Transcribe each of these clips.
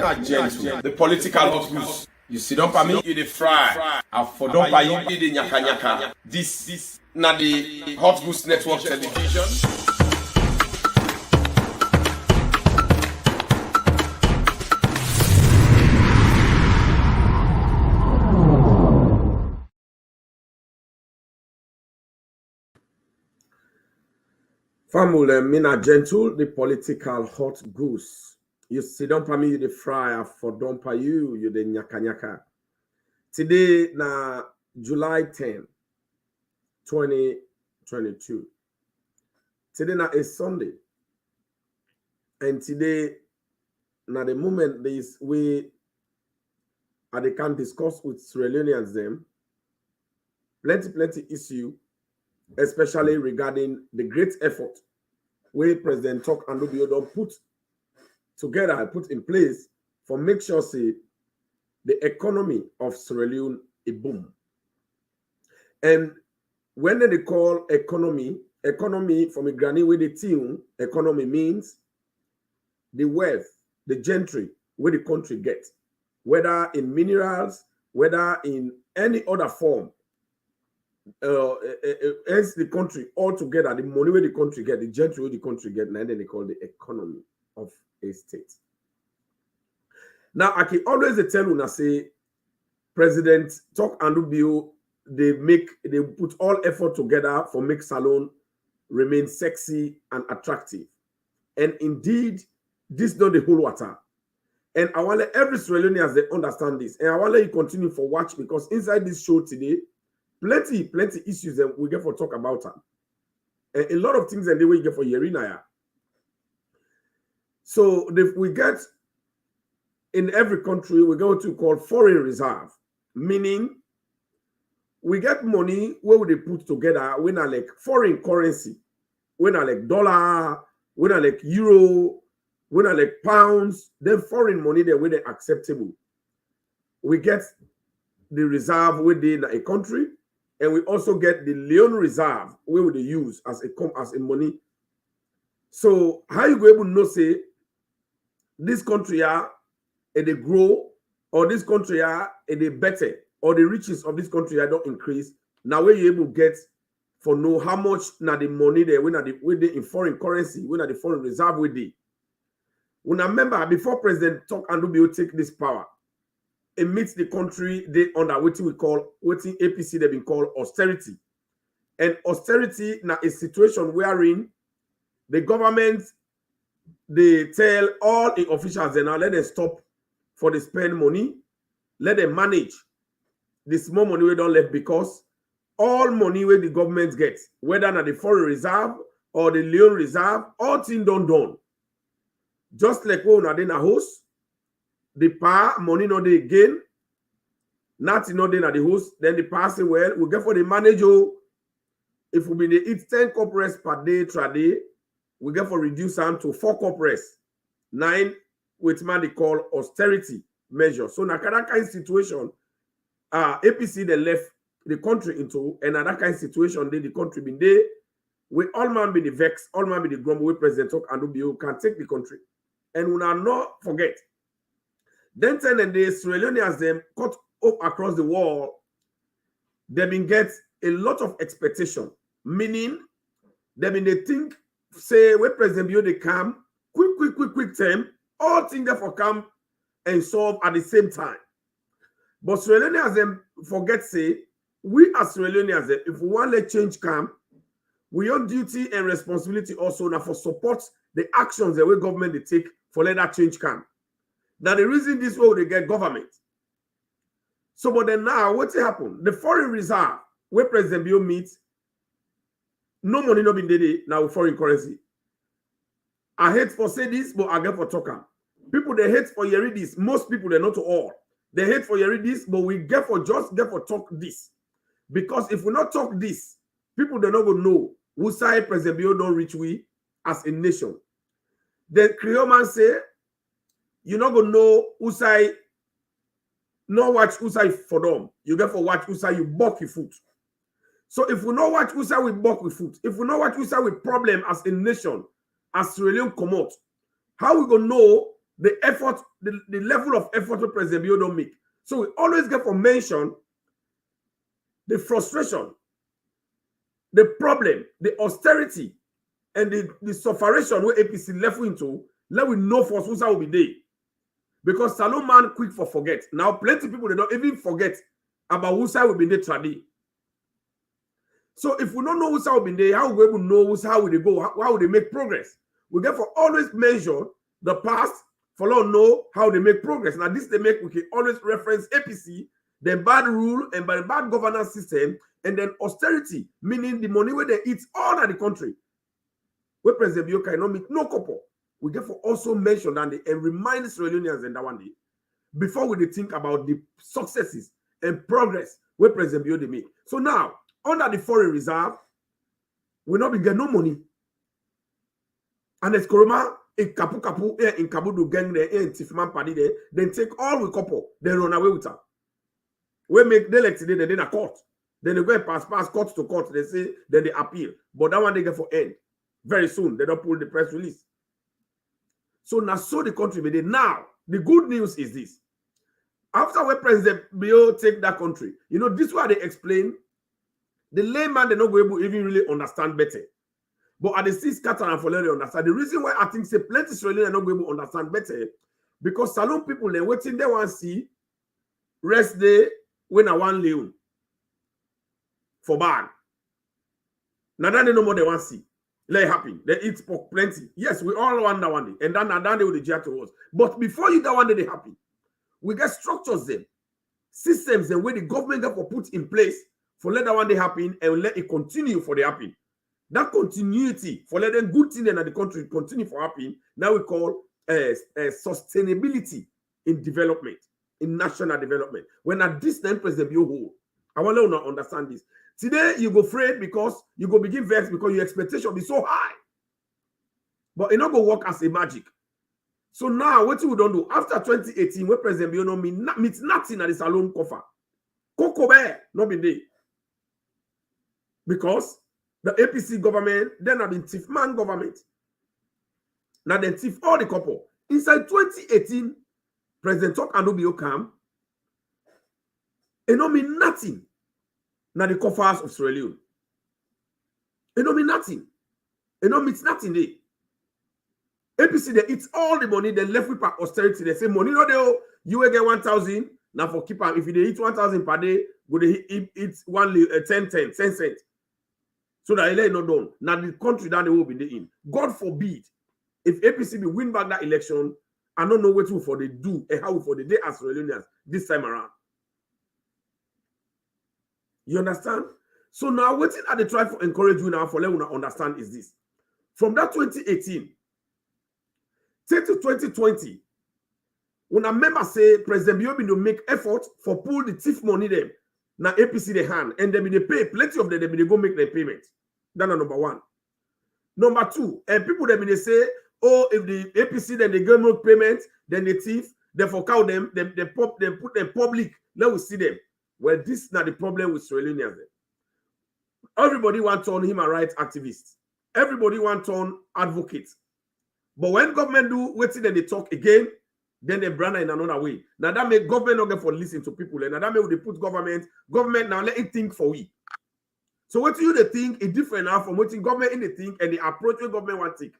Mina gentle, the political hot goose. You sit up by me, you the fry. I for don't buy you the nyaka nyaka. This na the Hot Goose Network television. Family, Mina gentle, the political hot goose. You sit down for me, you the fry, for don't pay you the nyaka nyaka. Today, na July 10, 2022. Today, na is Sunday. And today, na the moment this we they can discuss with Sierra Leoneans them. Plenty issue, especially regarding the great effort where President Tok and Rubio don't put together, put in place for make sure say the economy of Sierra Leone a boom. And when they call economy from a granny with the team, economy means the wealth, the gentry where the country gets, whether in minerals, whether in any other form. As the country altogether, the money where the country get, the gentry where the country get, and then they call the economy of a state. Now, I can always tell you, say, President Tok and Rubio, they put all effort together for make Salon remain sexy and attractive. And indeed, this not the whole water. And I want every Sierra Leonean they understand this. And I want you continue for watch because inside this show today, plenty issues that we get for talk about them. And a lot of things that they will get for Yerina. So we get in every country, we go to call foreign reserve, meaning we get money where would they put together when I like foreign currency, when I like dollar, when I like euro, when I like pounds, then foreign money there when they acceptable. We get the reserve within a country, and we also get the Leon reserve where would they use as a money. So how you go able to know say this country are they grow, or this country are they better, or the riches of this country are don't increase. Now where you able to get for know how much now the money there when they in foreign currency, when the foreign reserve with they. When I remember before President Tok and Rubio take this power, it meets the country they under what we call APC they've been called austerity. And austerity now is a situation wherein the government they tell all the officials and now let them stop for the spend money, let them manage the small money we don't left because all money where the government gets, whether not the foreign reserve or the Leon reserve, all things done. Just like when we in a house, the power money not they gain, nothing not in the house, then the power say, well, we get for the manager. If we be eat 10 corporates per day, trade, we get for reduce them to 4 corporates, 9 with man they call austerity measure. So na that kind of situation, APC they left the country into another kind of situation. They the country been there. We all man be the vex, all man be the grumble. We President Tok and Rubio can take the country, and we are not forget. Then 10 and the Sierra Leoneans them cut up across the wall. They been get a lot of expectation, meaning they been they think say when President Bio they come quick time, all things therefore come and solve at the same time. But Sierra Leoneans them forget say we as Sierra Leoneans if we want let change come, we on duty and responsibility also now for support the actions the way government they take for let that change come. Now the reason this way they get government. So but then now what's happened? The foreign reserve where President Bio meets, no money not been there now with foreign currency. I hate for say this, but I get for talker. People they hate for hearing this. Most people they not all. They hate for hearing this, but we get for talk this. Because if we not talk this, people they not go know who side President Bio don't reach we as a nation. Then Creole man say, you not gonna know who side no watch who side for them. You get for watch who side you buck your foot. So if we not watch who side we buck with foot, if we not watch who side with problem as a nation, as Sierra Leone come out, how we gonna know the effort, the level of effort that President Bio don't make. So we always get for mention the frustration, the problem, the austerity, and the sufferation where APC left into, let we know for who's will be there. Because Salon man quick for forget. Now plenty of people they don't even forget about whose will be there today. So if we don't know whose will be there, how we will know how will they go, how will they make progress? We therefore always measure the past for all know how they make progress. Now this they make, we can always reference APC, then bad rule and by the bad governance system, and then austerity, meaning the money where they eat all of the country. Where President Bio cannot meet no couple. We therefore also mention that and remind Sierra Leoneans in that one day before we think about the successes and progress where President Bio they make. So now, under the foreign reserve, we not be get no money. And as Koroma in Kapu in Kabudu gang there in Tifman party there, then take all we couple, then run away with her. We make the elect today, then a court. Then they go and pass court to court, they say, then they appeal. But that one they get for end. Very soon, they don't pull the press release. So now, so the country be there. Now, the good news is this. After when President Bio take that country, you know, this is why they explain. The layman, they not go able to even really understand better. But at the six scatter and for they understand. The reason why I think say plenty Australians not going to understand better, because Salon people, they waiting, they want to see rest day when I want Leon for bad. Now that they know more they want to see. Let it happen. They eat pork plenty. Yes, we all want that one day. And then they will jail to us. But before you that one day they happen, we get structures them, systems and where the government got put in place for let that one day happen and let it continue for the happen. That continuity for let them good thing in the country continue for happen. Now we call sustainability in development, in national development. When at this time President Bio hold, I want you to understand this. Today, you go afraid because you go begin vexed because your expectation be so high. But it not go work as a magic. So now, what you don't do, after 2018, when President Bio meets nothing at the Salon coffer. Coco Bear, not been there. Because the APC government, then have been Tifman government. Now then Tif all the couple. Inside 2018, President Tok Anubio come, it not mean nothing. Now the coffers of Sierra Leone. It don't mean nothing. It don't mean nothing there. APC, they eat all the money, they left with austerity. They say, money, no, they you will get 1,000. Now for keep if they eat 1,000 per day, go they eat 10 cents. So that it not done. Now the country that they will be in. God forbid, if APC be win back that election, I don't know what to for they do and how for the day as Sierra Leoneans this time around. You understand? So now, what I they try to encourage you now for let you understand is this. From that 2018, take to 2020, when a member say President Bio to make effort for pull the thief money them, now APC the hand, and they pay plenty of them, they go make their payment. That's number one. Number two, and people they say, oh, if the APC then they go make payment, then the thief, they fork them, they put them public, let us see them. Well, this is not the problem with Sierra Leoneans. Everybody wants on human rights activists. Everybody wants on advocates. But when government do wait till they talk again, then they brand in another way. Now that make government not get for listen to people. And now that make they put government now let it think for we. So what you they think is different now from what government in the think and the approach where government want to take.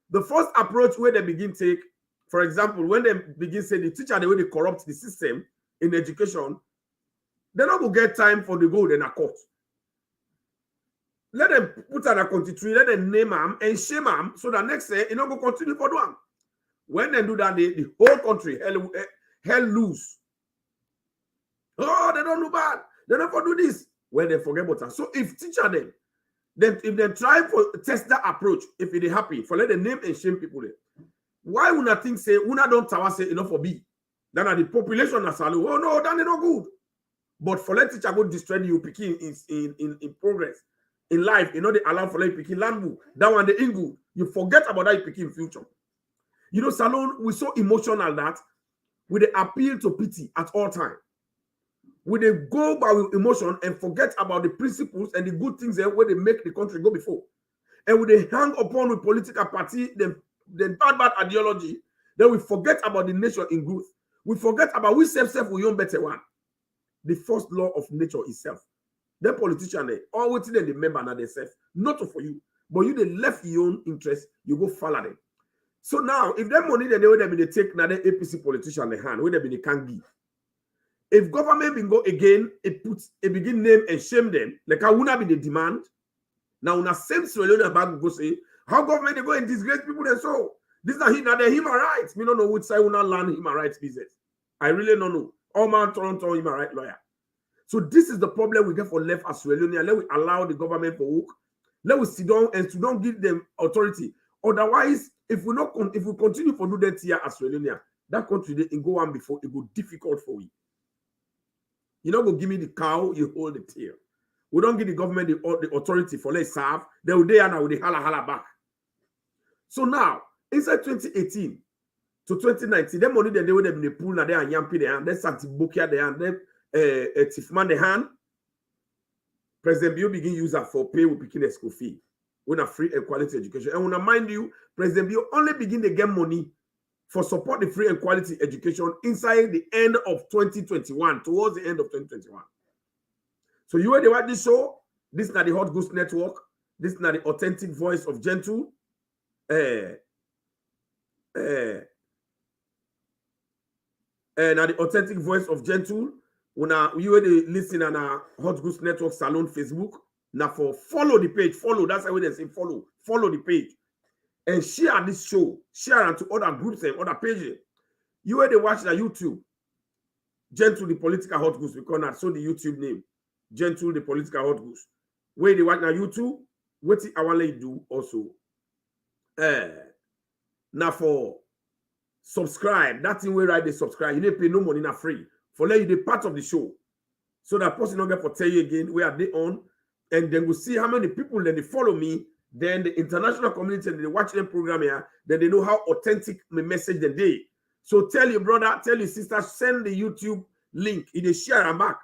The first approach where they begin take, for example, when they begin say the teacher the way they corrupt the system in education. They're not going to get time for the gold in a court. Let them put on a country, let them name them and shame them so that next day, you know, go continue for them. When they do that, the whole country hell loose. Oh, they don't do bad. They don't do this. When they forget about that. So if teacher them, then if they try for test that approach, if it is happy, for let them name and shame people there. Why would not think say, una don't tower say enough for B? Then the population are salute. Oh no, that is not good. But for let teacher go destroy you picking in progress in life, you know they allow for like picking land book. That one the good. You forget about that picking future. You know, Salon we so emotional that we they appeal to pity at all time. We they go by with emotion and forget about the principles and the good things that where they make the country go before. And we they hang upon with political party, then bad ideology, Then we forget about the nation in growth. We forget about we self we own better one. The first law of nature is self. Then politician always they remember now they self, not for you, but you they left your own interest, you go follow them. So now, if that money they know they take now the APC politician the hand, where they can give. If government will go again, it puts a begin name and shame them, like I will not be the demand. Now, on a same Sierra about go say, how government they go and disgrace people and so. This is not the human rights. We don't know which side will not learn human rights business. I really don't know. All man Toronto human rights lawyer. So this is the problem we get for left as Sierra Leone. Let we allow the government for work. Let we sit down and to don't give them authority. Otherwise, if we continue to do that here as Sierra Leone, that country they go on before it go difficult for we. You don't go give me the cow, you hold the tail. We don't give the government the authority for let's serve. They will there now with the hala back. So now, inside 2018 to 2019, the money that they would have been pool now they are yampi there and then Santi Bokia there and then Tifman the hand. President Bio begin use that for pay with picking school fee. When a free and quality education. And when I mind you, President Bio only begin to get money for support the free and quality education inside the end of 2021, towards the end of 2021. So you heard the what this show? This is not the Hot Goose Network. This is not the authentic voice of Gentle. And the authentic voice of Gentle. When you heard the listen on our Hot Goose Network Salon Facebook. Now for follow the page, follow. That's how they say follow. Follow the page. And share this show. Share it to other groups and other pages. You heard they watch the YouTube. Gentle the political hot goose. We call that so the YouTube name. Gentle the political hot goose. Where they watch now YouTube, what I want to do also. Now for subscribe, that thing where they subscribe, you don't pay no money not free. For let you the part of the show. So that person don't get for tell you again where are they on, and then we'll see how many people then they follow me. Then the international community and they watch the program here, then they know how authentic my message then they. So tell your brother, tell your sister, send the YouTube link. If they share and back.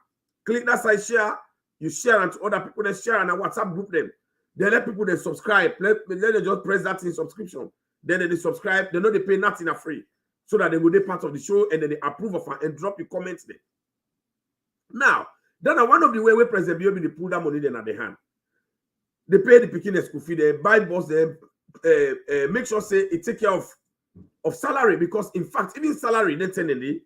Click that side share, you share and to other people that share and a WhatsApp group them. Then let people they subscribe. Let them just press that in subscription. Then they subscribe, they know they pay nothing are free. So that they will be part of the show and then they approve of it and drop your comments there. Now, then one of the way where President Bio they pull that money then at the hand. They pay the picking school fee, they buy boss them, make sure say it take care of salary, because in fact, even salary, they tendency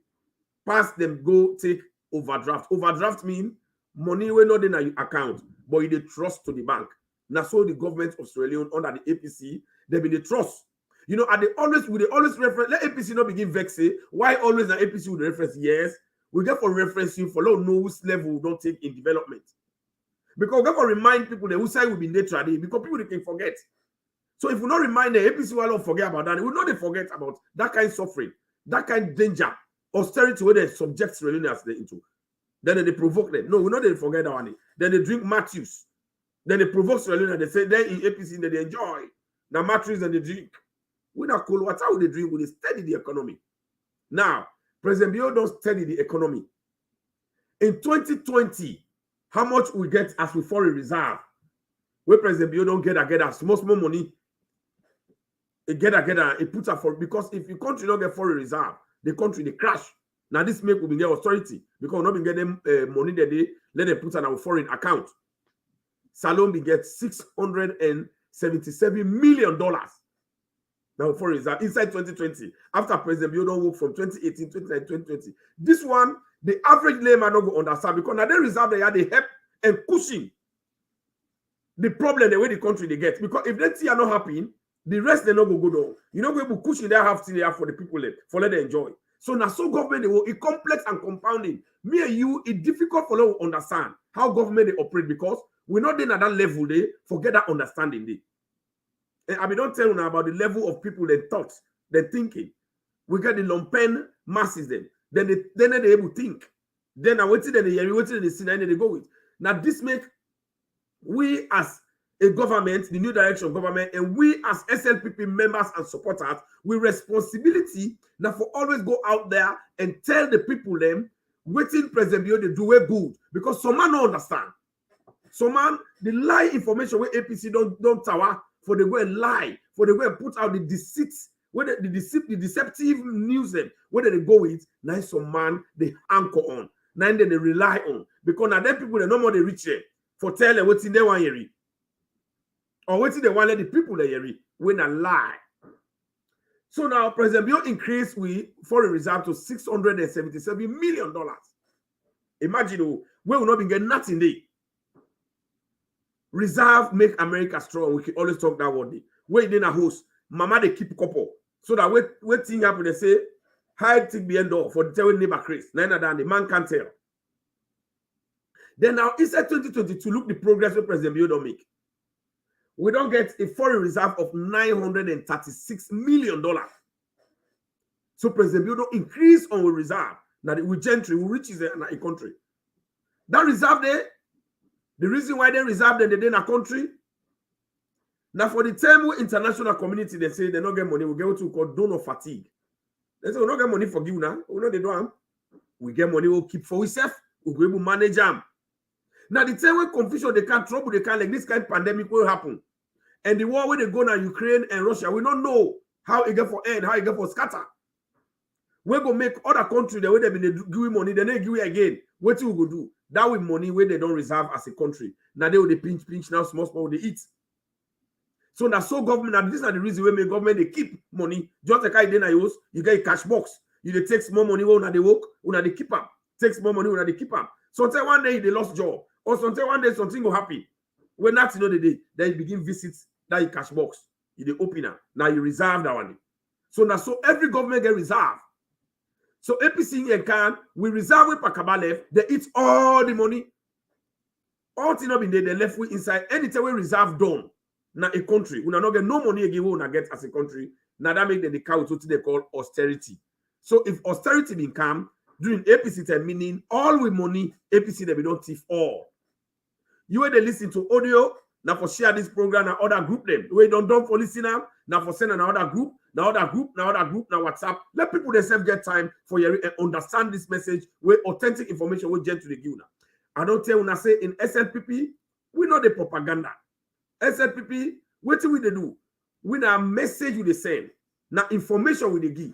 pass them go take overdraft. Overdraft mean money we not in your account, but you dey trust to the bank. Now, so the government of Sierra Leone under the APC, they be the trust. You know, they always reference, let APC not begin vex say, why always the APC would reference? Yes, we get for reference you for low nose level we don't take in development. Because we got to remind people that who side will be neutral, because people they can forget. So if we not remind the APC will not forget about that, we know they forget about that kind of suffering, that kind of danger, austerity where they subject Sierra Leoneans into. Then they provoke them. No, we know they forget that one. Then they drink Matthews. Then they provoke Sierra Leone. They say they in APC they enjoy. Now Matthews and they drink. We not cold water will they drink, will they steady the economy. Now, President Bio don't steady the economy. In 2020, how much we get as we foreign reserve? Where President Bio don't get us small money. It it puts up for, because if your country don't get foreign reserve, the country they crash. Now this make we get authority because we not been getting money that they let them put on our foreign account. Salon be get $677 million. Now foreign reserve inside 2020 after President Bio don't work from 2018, 2020. This one, the average layman not go understand because now they reserve they help and pushing the problem the way the country they get, because if that thing are not happening, the rest they not go down. You know, we cushion they have thing they have for the people for let them enjoy. So now so government they will it complex and compounding. Me and you, it's difficult for them to understand how government they operate because we're not in at that level they forget that understanding they. And I mean don't tell you now about the level of people they thought, they thinking. We get the lumpen masses then. Then they able to think. Then I waited and they waited and they see and they go with. Now this make we as a government, the new direction of government, and we as SLPP members and supporters, we responsibility now for always go out there and tell the people them waiting President Bio they do it good, because some man don't understand. Some man the lie information where APC don't tower for they go and lie, for they go and put out the deceits Where the deceptive news them, where they go with, now some man they anchor on, now then they rely on. Because now them people they no more they reach there for tell them what's in their one year. Or what's in the one let the people they hear when a lie. So now President Bill increased with foreign reserve to $677 million. Imagine we will not be getting nothing there. Reserve make America strong. We can always talk that word. Where they a host, mama they keep couple. So that what thing happen, they say, high tick the end door for the telling neighbor Chris. Neither than the man can't tell. Then now inside 2022, look the progress that President Bill don't make. We don't get a foreign reserve of $936 million. So President Bill don't increase on reserve. Now the gentry will reach a country. That reserve there, the reason why they reserve them in a country. Now for the term with international community, they say they don't get money. We get what we call donor fatigue. They say we don't get money for give now. We know they don't. We get money, we'll keep for ourselves. We'll be able to manage them. Now, the time when confusion, they can't trouble, they can't like this kind of pandemic will happen. And the war where they go now, Ukraine and Russia, we don't know how it get for end, how it get for scatter. We're going to make other countries the way they've been giving money, then they give it again. What you go do? That with money where they don't reserve as a country. Now they will they pinch, now small, they eat. So now so government, now this is the reason why the government they keep money. Just like I did use, you get a cash box. You they take small money when they work, when they keep up. Take small money when they keep up. Sometimes one day they lost job. Or sometimes one day something will happen. When that's the day, then you begin visits that cash box. You the opener. Now you reserve that one. So now so every government get reserve. So APC and can we reserve with Pakaba left, they eat all the money. All thing up in there, they left with inside. Anytime we reserve done. Now a country, we not get no money again, we not get as a country. Now that make them the count what they call austerity. So if austerity been come during APC time, meaning all with money, APC they be don't thief all. You when they listen to audio, now for share this program and other group them. We don't for listener, now for send another group, now WhatsApp. Let people themselves get time for you and understand this message with authentic information we get to the give now. I don't tell when I say in SNPP, we know the propaganda. SNPP, what do we do? We now message with the same. Now information with the give.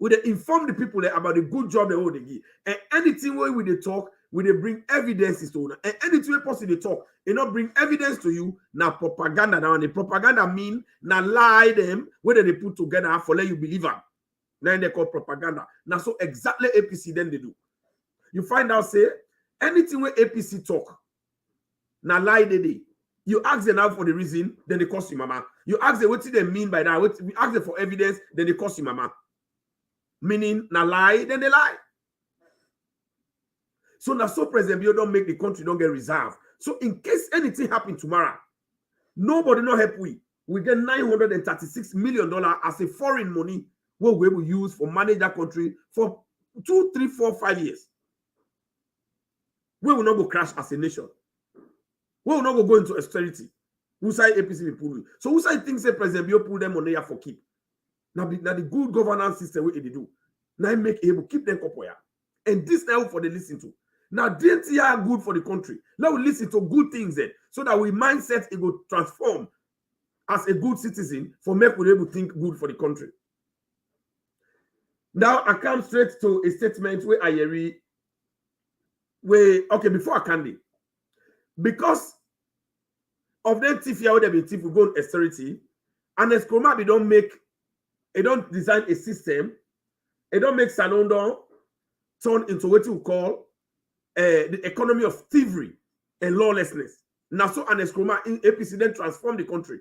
We they inform the people about the good job they hold they give. And anything where we they talk, we they bring evidences to you. And anything where possible they talk, they not bring evidence to you. Now propaganda. Now the propaganda mean now lie them whether they put together for let you believe them. Now they call propaganda. Now so exactly APC then they do. You find out say anything where APC talk, now lie they. You ask them now for the reason, then they cost you mama. You ask them what do they mean by that? You ask them for evidence, then they cost you mama. Meaning, na lie, then they lie. So now, so President Bill don't make the country don't get reserved. So in case anything happen tomorrow, nobody no help we. We get $936 million as a foreign money what we will use for manage that country for 2, 3, 4, 5 years. We will not go crash as a nation. We will not go into austerity. Who side APC will pull? So who side thinks that President Bill pull them money for keep? Now the good governance system what they do. Now make able keep them up where. And this now for the listen to. Now didn't are good for the country. Let we listen to good things then. So that we mindset it will transform as a good citizen for make we able to think good for the country. Now I come straight to a statement where I read okay before I can because of them thief here they been thief we go on austerity and as Kroma don't make it don't design a system. It don't make Salon'S turn into what you call the economy of thievery and lawlessness. Now, so an Eskroma in APC then transform the country.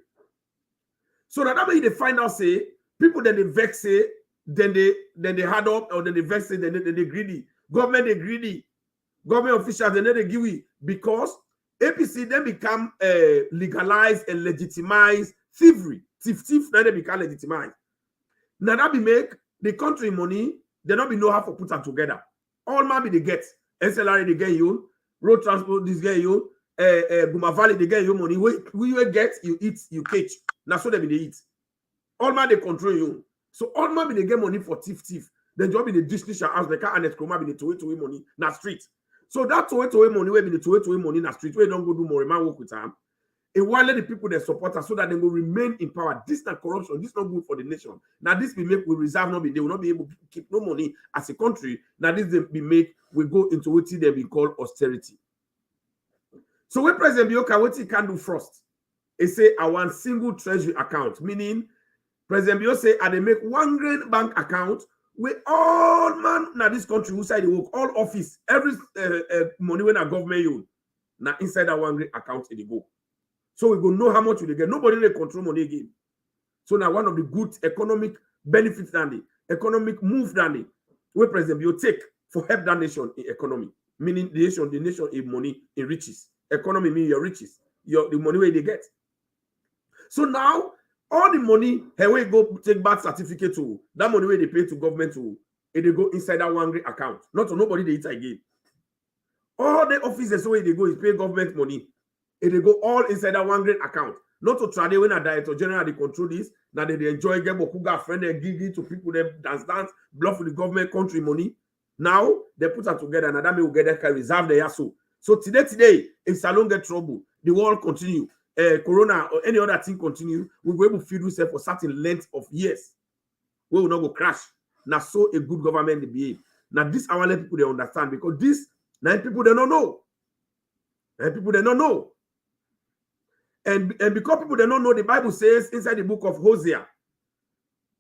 So that way they find out say people then they vex say then they hard up or then they vex say then they greedy. Government they greedy. Government officials then they give it because APC then become legalized and legitimized thievery. Thief then they become legitimized. Now that be make the country money, they don't be know how to put them together. All man be they get. SLR they get you, road transport this get you, Guma Valley they get you money. We get, you eat, you catch. Now so they be they eat. All man they control you. So all man be they get money for thief. Then job in the district house, the car and the Kroma be the to money na street. So that to money, we be the to money na street, we don't go do more man work with them. A while let the people that support us so that they will remain in power. This is not corruption. This is not good for the nation. Now this we make we reserve not be they will not be able to keep no money as a country. Now this we make we go into what they be called austerity. So when President Bioka what he can do first, he say I want single treasury account, meaning President Bio say I they make one great bank account with all man now this country who side they work all office every money when a government use now inside that one great account they go. So we go know how much we get. Nobody will control money again. So now one of the good economic benefits than the economic move than the where President Bio take for help that nation in economy, meaning the nation in money in riches. Economy means your riches, the money where they get. So now all the money, here we go take back certificate to that money where they pay to government to, they go inside that one great account. Not to nobody they eat again. All the offices where they go is pay government money. They go all inside that one great account. Not to try when a director general they control this. Now they enjoy get bokuga friend and gigi to people that dance, bluff with the government country money. Now they put it together and that may get that can reserve the yaso. So today, if Salon get trouble, the world continue. Corona or any other thing continue, we will able to feed ourselves for certain length of years. We will not go crash. Now, so a good government they behave. Now, this I want let people they understand because this now people they don't know. And people they don't know. And because people they don't know, the Bible says inside the book of Hosea,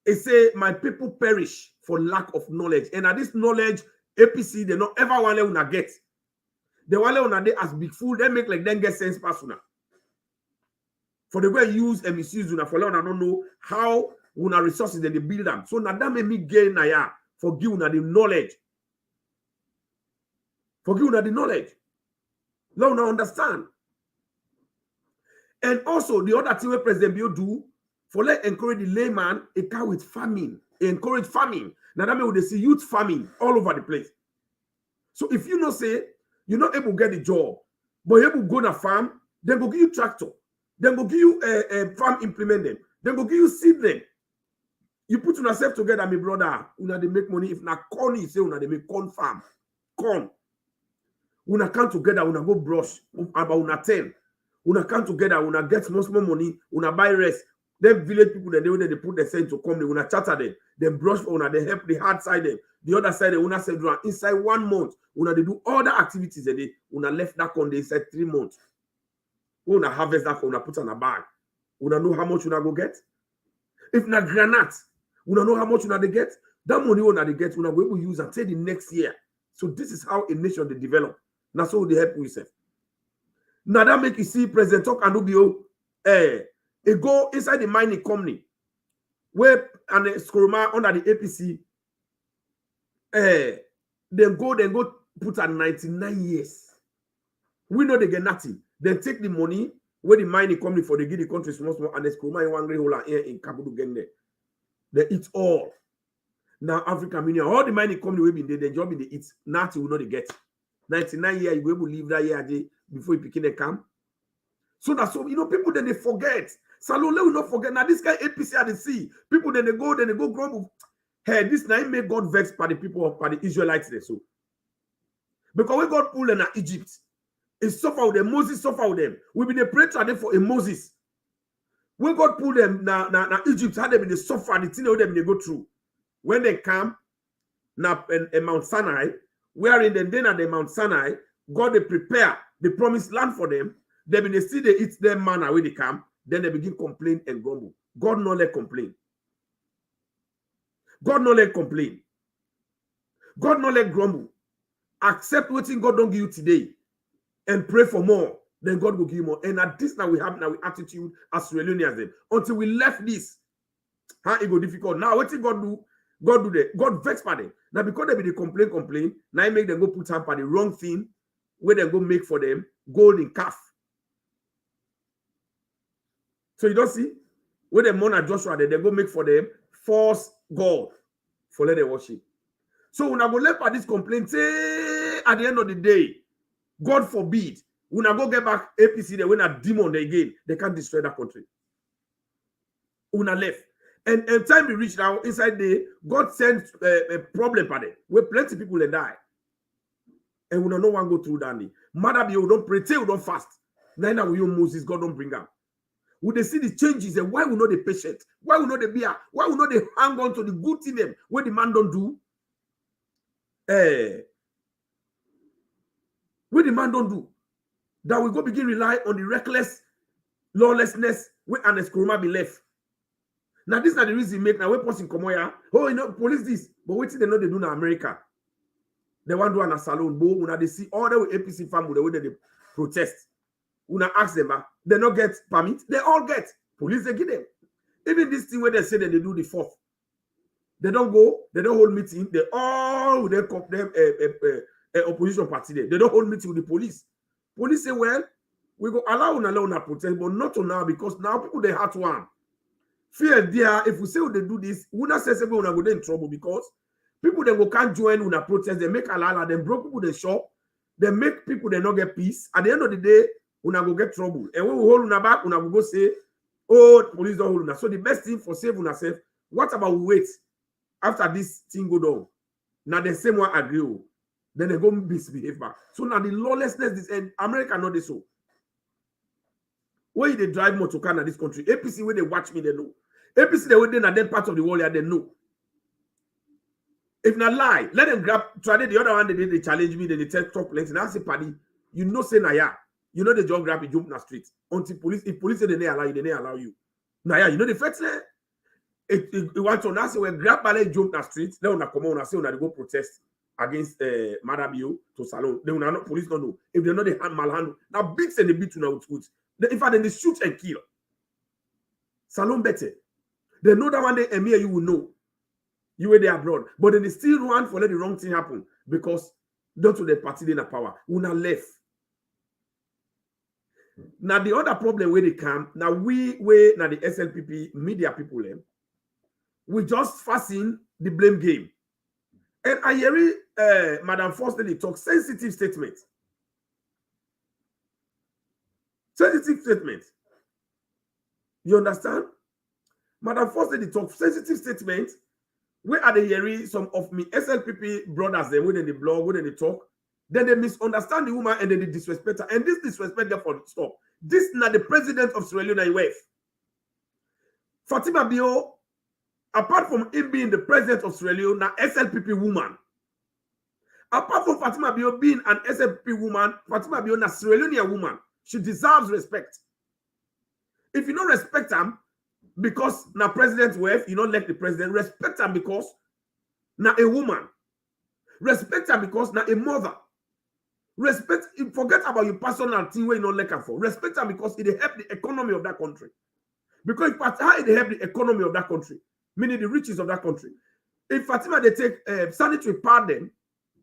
it say, my people perish for lack of knowledge. And at this knowledge, APC, they not ever want to get. They want to as big fool, they make like them get sense personal. For the way use and misuse una for una don't know how una resources they build them. So now that make me gain na forgive una the knowledge. Forgive una the knowledge. Let una understand. And also the other thing where President Bio do for let encourage the layman a car with farming. Encourage farming. Now that means they see youth farming all over the place. So if you not say you're not able to get the job, but you're able to go to farm, then go give you tractor. Then go give you a farm implement them. Then go give you seed them. You put yourself together, my brother. Una they make money. If na corn, you say una they make corn farm. Corn. Una come together, una go brush about una 10. Una come together, una get more money, una buy rest. Them village people then they put the same to come, they una chatter them, then brush for una, they help the hard side them. The other side, they una say inside 1 month, una they do all the activities they una left that on the inside 3 months. Una harvest that una put on a bag. Una know how much una go get. If na granite, una know how much una they get. That money una they get, una go able use until the next year. So this is how a nation they develop. That's how they help yourself. Now that make you see President Talk and Ubio, it go inside the mining company where and Skoroma under the APC, then go put at 99 years. We know they get nothing. Then take the money where the mining company for they give the country small and the Skoroma in one great hole here in Kabudu get there. They eat all. Now African Union, all the mining company will be there, the job in the eat, nothing will not get. 99 years, you will able to leave that year before you begin the camp. So that's so people then they forget. Salon will not forget. Now this guy APC at the sea. People then they go grumble. Hey, this now make God vex by the people of by the Israelites there. So because when God pulled them at Egypt, it suffer with them. Moses suffer with them. We been a pray to them for a Moses. When God pulled them now Egypt had them in the suffer, the thing them they go through. When they come now in Mount Sinai, wherein then at the Mount Sinai, God they prepare the promised land for them. Then they see they eat their manna when they come, then they begin complain and grumble. God not let complain. God not let complain. God not let grumble. Accept what God don't give you today and pray for more. Then God will give you more. And at this now we have now attitude as Salonians until we left this. How it go difficult. Now what did God do? God do that. God vex by them. Now because they be the complain. Now I make them go put up by the wrong thing where they go make for them golden calf. So you don't see where the monarch Joshua they go make for them false God for let them worship. So when I go let this complaint, say at the end of the day, God forbid, when I go get back APC, they when a demon again, they can't destroy that country. When I left. And time we reach now inside the God sends a problem for them where plenty people they die. And we don't know one go through that. Mother be you don't pray, you don't fast. Now we Moses, God don't bring up. Would they see the changes and why will not they patient? Why will not they be why will not they hang on to the good thing them where the man don't do? Where the man don't do? That we go begin rely on the reckless lawlessness where an escroma be left. Now this is not the reason make now we person come here. Oh, you know, police this, but wait till they know they do in America. They want to do a salon, but when they see all the APC family the way they protest. When I ask them, they not get permit, they all get. Police, they give them. Even this thing where they say that they do the 4th. They don't go, they don't hold meeting, they all with them opposition party there. They don't hold meeting with the police. Police say, well, we go allow una protest, but not now because now people they have one. Fear there, if we say they do this, we not say we go in trouble because people they go can't join una protest, they make alala, then broke people they shop, they make people they not get peace. At the end of the day, una go get trouble. And when we hold una back, una go say, oh, police don't hold una. So the best thing for save una self, what about we wait after this thing go down? Now the same one agree. Then they go misbehave back. So now the lawlessness is and America not this so. When they drive motor car in this country, APC when they watch me, they know. APC they within that part of the world, they know. If not lie, let them grab try the other one they challenge me, then they talk plenty. And I say, Paddy, you know say Naya. You know the geography jump in the street. Until police, if police say they allow you, they allow you. Now, yeah, you know the facts there. It want to now say when grab ballet jump in the street, then una come on and say una go protest against Marabio to Salon. They will not police don't know. If they know they malhandle. Now beats and they beat una with good. In fact, then they shoot and kill. Salon better. They know that one day Emir you will know. You were there abroad. But then they still run for let the wrong thing happen because don't to the party in the power. Una left. Now the other problem where they come, now we now the SLPP media people we just fasten the blame game. And I hear Madam First Lady talk sensitive statement. Sensitive statement. You understand? Madam First Lady talk sensitive statement. Where are they hearing some of me SLPP brothers them when they blog, when they talk? Then they misunderstand the woman and then they disrespect her. And this disrespect them for stop. This is not the president of Sierra Leone wife. Fatima Bio, apart from him being the president of Sierra Leone, now SLPP woman. Apart from Fatima Bio being an SLPP woman, Fatima Bio na Sierra Leone woman. She deserves respect. If you don't respect him, because now president's wife, you don't like the president, respect him because now a woman. Respect her because now a mother. Respect, forget about your personal thing where you don't like her for. Respect her because it help the economy of that country. Because how it help the economy of that country, meaning the riches of that country. If Fatima they take sanitary pad them,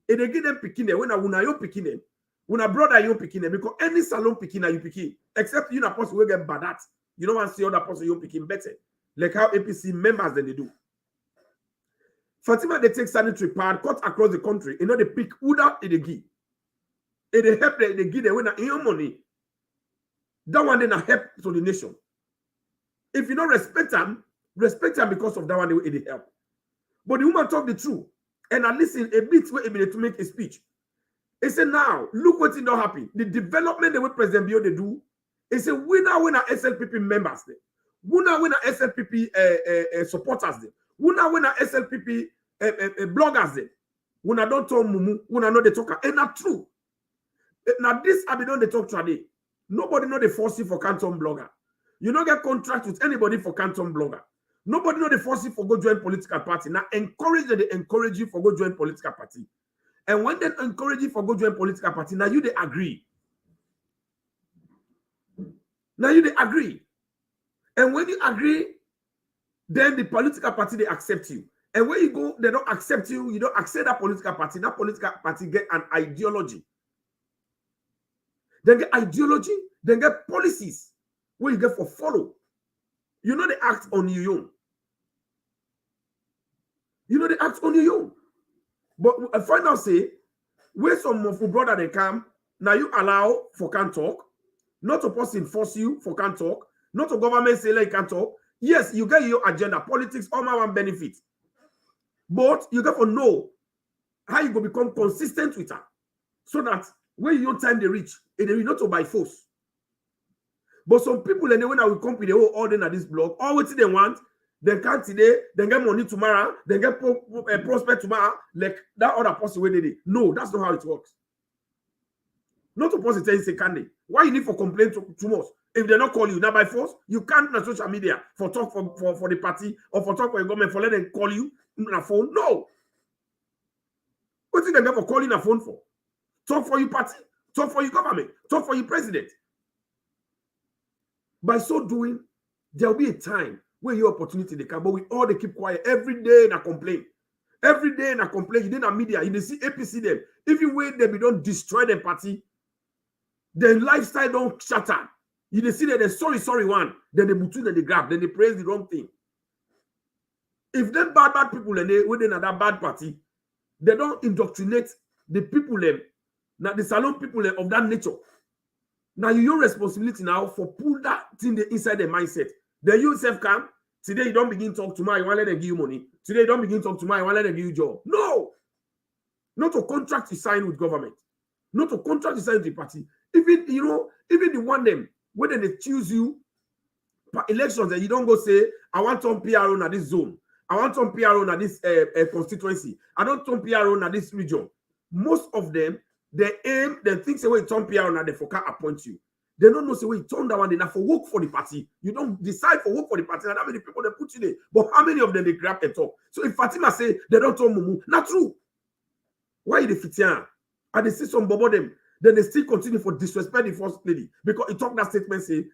if they give them picking them, when you picking them, when a brother you picking them, because any salon picking you picking, except you not person will get bad at. You don't want to see other person you picking better. Like how APC members then they do. Fatima they take sanitary pad cut across the country. You know they pick Uda they give. It they help they give them when in your money. That one then a help to the nation. If you don't respect them because of that one they help. But the woman talk the truth. And I listen a bit where to make a speech. He said, now, look what it not happen. The development the way President Bio they do, he said, we now SLPP members there. We now SLPP supporters there. We now SLPP bloggers there. We now don't talk mumu, we now know they talk. And not true. Now this I be done they talk today. Nobody know they force you for Canton blogger. You don't get contract with anybody for Canton blogger. Nobody know they force you for go join political party. Now encourage them, they encourage you for go join political party. And when they encourage you for go join political party, now you they agree. Now you they agree. And when you agree, then the political party they accept you. And when you go, they don't accept you, you don't accept that political party. That political party get an ideology. Then get ideology, then get policies where you get for follow. You know they act on your own. You know they act on your own. But I find out say, where some of your brother they come, now you allow for can't talk, not a person force you for can't talk, not a government say like can't talk. Yes, you get your agenda, politics, all my one benefit. But you got to know how you go become consistent with her. So that when your time they reach, it will not by force. But some people, and when I will come with the whole order at this block, all what they want, they can't today, then get money tomorrow, then get prospect tomorrow, like that other person where they did. No, that's not how it works. Not supposed to say candy. Why you need for complaint too much? If they not call you now by force, you can't on social media for talk for the party or for talk for your government for let them call you on a phone. No. What did they get for calling a phone for? Talk for your party, talk for your government, talk for your president. By so doing, there will be a time where your opportunity they come, but we all they keep quiet every day in a complaint. Every day in a complaint, you didn't media, you see APC them. If you wait them, you don't destroy the party. Their lifestyle don't shatter. You see that they're sorry one, then they mutu, then they grab, then they praise the wrong thing. If them bad people and they within that bad party, they don't indoctrinate the people them, now the Salon people of that nature. Now your responsibility now for pull that thing inside their mindset. Then you self come today you don't begin talk tomorrow, you want to let them give you money. Today you don't begin talk tomorrow, you want to let them give you job. No, not a contract you sign with government, not a contract you sign with the party. Even even the one them whether they choose you for elections and you don't go say I want some PRO at this zone, I want some PRO at this constituency, I don't some PRO at this region. Most of them they aim, they think say wait some PRO and they forget appoint you. They don't know say wait turn that one they not for work for the party. You don't decide for work for the party, and how many people they put you there, but how many of them they grab and talk. So if Fatima say they don't tell Mumu, not true. Why they fit here? And they see some bobo them. Then they still continue for disrespect the first lady because he talked that statement say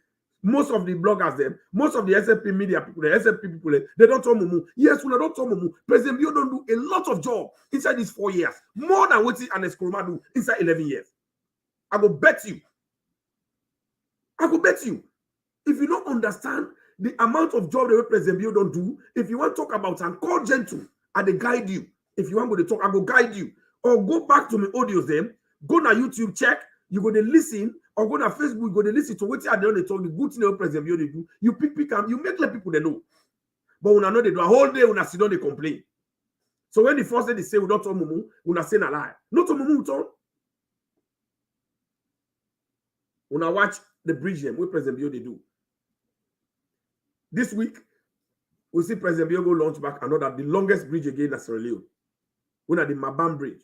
most of the bloggers them, most of the SFP media people, the SFP people, they don't tell Mumu. Yes, when they don't tell Mumu, President Bio don't do a lot of job inside these 4 years, more than what an Eskroma do inside 11 years. I go bet you. If you don't understand the amount of job the President Bio don't do, if you want to talk about and call gentle, I they guide you. If you want to talk, I go guide you. Or go back to my audios them. Go na YouTube, check. You go to listen, or go na Facebook, go to listen to what they talk. The good thing the President Bio they do. You pick them, you make let people they know. But when I know they do a whole day, when I sit down, they complain. So when the first day they say we don't tell Mumu, when I say na lie, not to Mumu talk. When I watch the bridge them, what President Bio they do. This week, we see President Bio go launch back another the longest bridge again in Sierra Leone. When at the Mabam Bridge.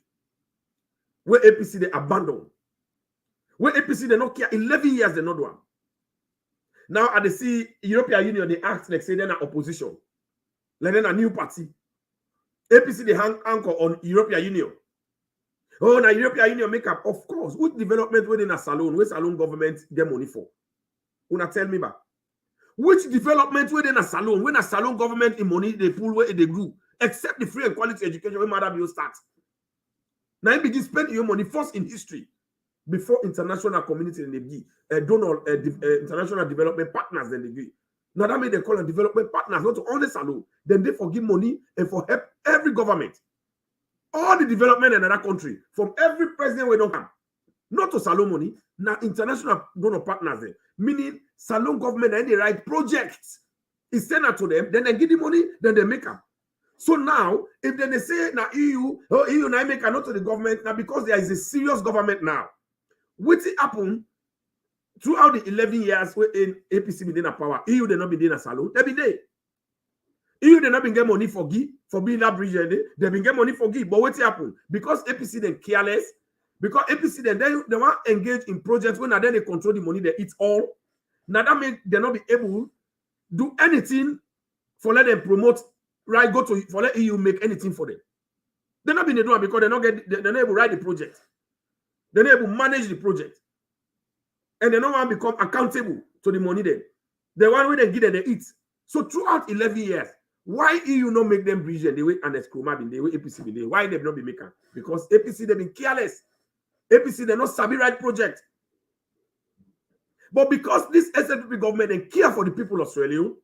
Where APC they abandon. Where APC they not care 11 years they not do. Now at the see European Union they act like say they're an opposition. Like then a new party. APC they hang anchor on European Union. Oh, now European Union make up, of course. Which development within a Salon? Where Salon government get money for? Una tell me back. Which development within a Salon? When a Salon government in money they pull where they grew, except the free and quality education when Madam Bio starts. Now you begin spending your money first in history before international community and they give international development partners then they give. Now that made they call them development partners, not to only Salon. Then they forgive money and for help every government. All the development in another country, from every president we don't come. Not to Salon money, now international donor partners there. Meaning Salon government and they write projects. It's sent out to them, then they give the money, then they make up. So now, if then they say now EU now make a note to the government now because there is a serious government now. What happen throughout the 11 years when APC been in power? EU they not been in a Salon. They be there. EU they not been get money for being that bridge. They been get money for Guy. But what happen? Because APC then careless. Because APC then they want engage in projects when then they control the money they eat all. Now that means they not be able to do anything for let them promote. Right, go to for let EU make anything for them. They're not being doing because they're not able to write the project. They're not able to manage the project. And they don't want to become accountable to the money then. The one way they give them, they eat. So throughout 11 years, why EU not make them bridge the way and Eskroma been the way APC been there? Why they've not been making? Because APC they've been careless. APC they're not sabi right project. But because this SFP government and care for the people of Sierra Leone,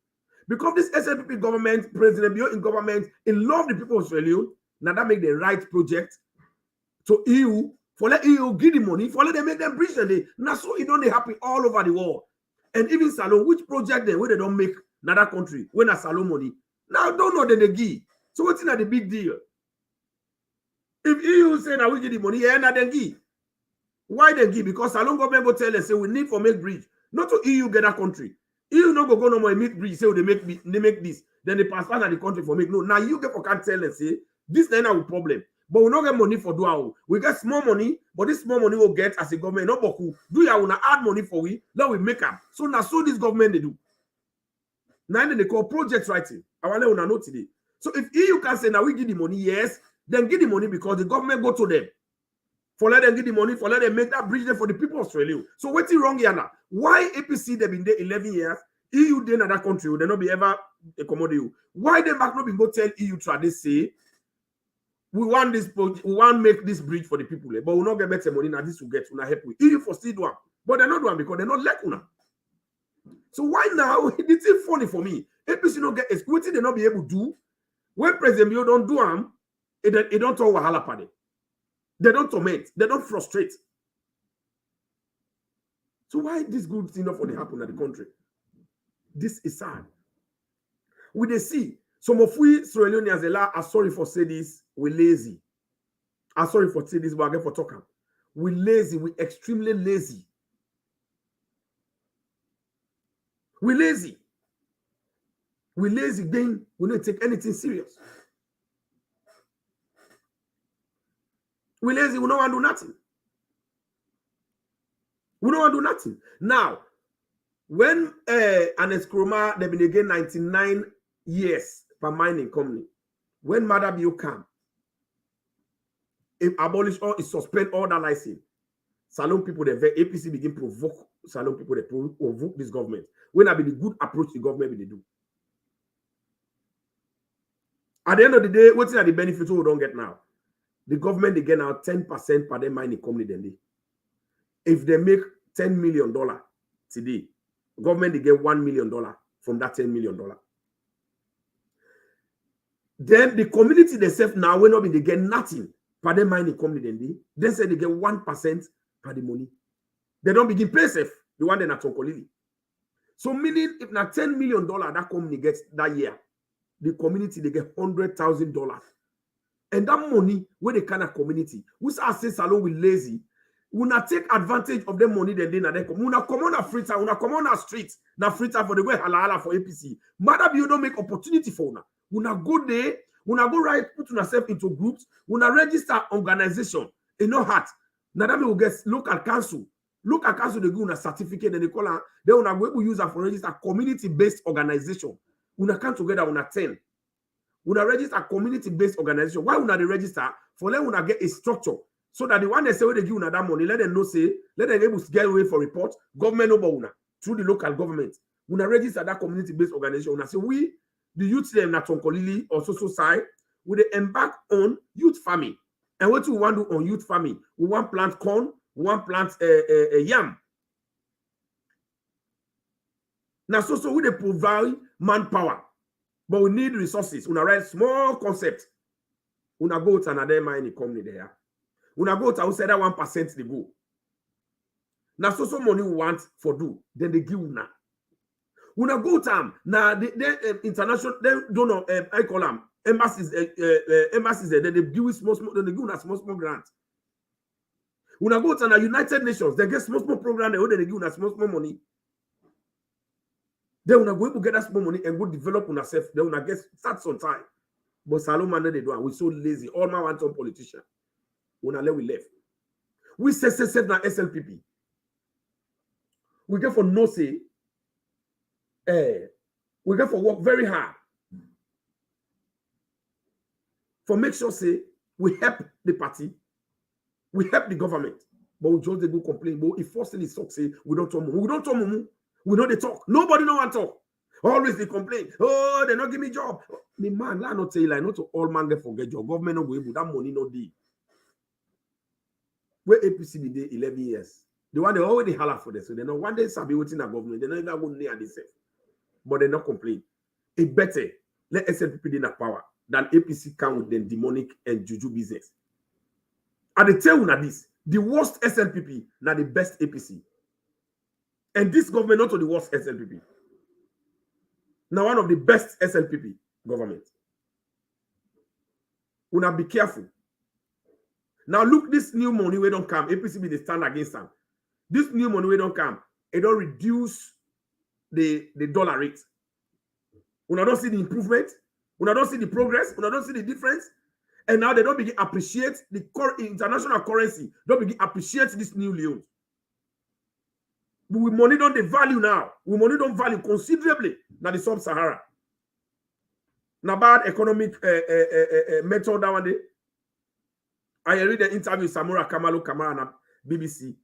because this SFP government, President Bio in government, in love the people of Sierra Leone, now that make the right project to EU, for let EU give the money, for let them make them bridge the day. Now so it don't happen all over the world. And even Salon, which project they where they don't make another country, when a Salon money, now don't know that they give. So what's not the big deal? If EU say now we give the money, yeah, now then give. Why they give? Because Salon government go tell us say we need for make bridge. Not to EU get that country. EU no go no more meet bridge, say they make this. Then they pass the country for make. No, now you get for can't tell and say this is our problem. But we don't get money for do. We get small money, but this small money will get as a government. No boku. Do ya wanna add money for we? Now we make them. So now so this government they do. Now they call project writing. I want to know today. So if EU can say now we give the money, yes, then give the money because the government go to them. For let them give the money, for let them make that bridge there for the people of Australia. So what's wrong here now? Why APC they've been there 11 years? EU then another country will they not be ever accommodate you? Why they back not be go tell EU try they say we want this project, we want to make this bridge for the people, but we not get better money now. This will get una help with EU for still do one, but they're not doing because they're not like una. So why now? It's funny for me. APC not get equity, they not be able to do. When President Bio don't do them, it don't talk wahala pade. They don't torment, they don't frustrate. So why this good thing not for the happen at the country? This is sad. We they see some of we Sierra Leoneans are sorry for say this, we lazy. I'm sorry for say this, but again for talking. We lazy, we extremely lazy. We lazy. We lazy, then we don't take anything serious. We lazy, we don't want to do nothing. We don't want to do nothing. Now, when an Eskroma, they've been again 99 years per mining company, when Mother Bill come, if abolish or suspend all that license, Salon people, the APC begin provoke Salon people, they provoke this government. When I be the good approach the government they do. At the end of the day, what's the benefits we don't get now? The government they get now 10% per their mining company then they. If they make $10 million today, government they get $1 million from that $10 million. Then the community themselves now will not be they get nothing per their mining company then they. Then say they get 1% per the money. They don't begin pay safe. The one they not Tonkolili. So meaning if now $10 million that company gets that year, the community they get $100,000. And that money where the kind of community, we say Salon will lazy. We not take advantage of the money then they come. We not come on a free time, we not come on a street, na free time for the way halala for APC. Mother you don't make opportunity for una. We not go there, we not go right, put yourself into groups, we not register organization in no heart. Now that we will get local council. Local council they give una certificate and they call her, they will go use her for register community-based organization. We not come together, we not 10. We not register community-based organization. Why we not register? For them we not get a structure. So that the one they say when they give una that money, let them know say, let them able to get away for report, government over una, through the local government. Una register that community-based organization. Una say we, the youth them na Tonkolili or social side, we they embark on youth farming. And what we want to do on youth farming? We want plant corn, we want plant yam. Now so we they provide manpower, but we need resources. Una write small concept. Una go to another mining company there. Una go to say that 1% they go. Now so money we want for do, then they give una. Una go to now the international they don't know I call them embassies then they give us small then they give us small grant. Una go to the United Nations, they get small program then they give us small money. Then una go to get that small money and go develop on ourselves. Then una get start some time. But Salon they do, and we so lazy. All my want some politician. Una let we left. We say now SLPP. We get for no say. We get for work very hard. For make sure say we help the party, we help the government, but we just they go complain. But if forcefully talk say we don't talk, we don't talk, we know they talk. Nobody know want talk. Always they complain. Oh, they not give me job. Me man, I not tell you like not to all man get forget job. Government no go able that money no dey. Where APC be there 11 years. The one they already holler for this, so they know one day sabi waiting at government. They don't even go near themselves, but they not complain. It better let SLPP in power than APC come with them demonic and juju business. And they tell you this: the worst SLPP, now the best APC, and this government not to the worst SLPP. Now one of the best SLPP government. Una be careful. Now look, this new money we don't come. APC be the stand against them. This new money we don't come. it don't reduce the dollar rate. When I don't see the improvement, when I don't see the progress, when I don't see the difference, and now they don't begin appreciate the international currency, don't begin appreciate this new loan. We money don't the value now. We money don't value considerably now the sub-Sahara. Now bad economic method that one day. I read the interview with Samura Kamara na BBC,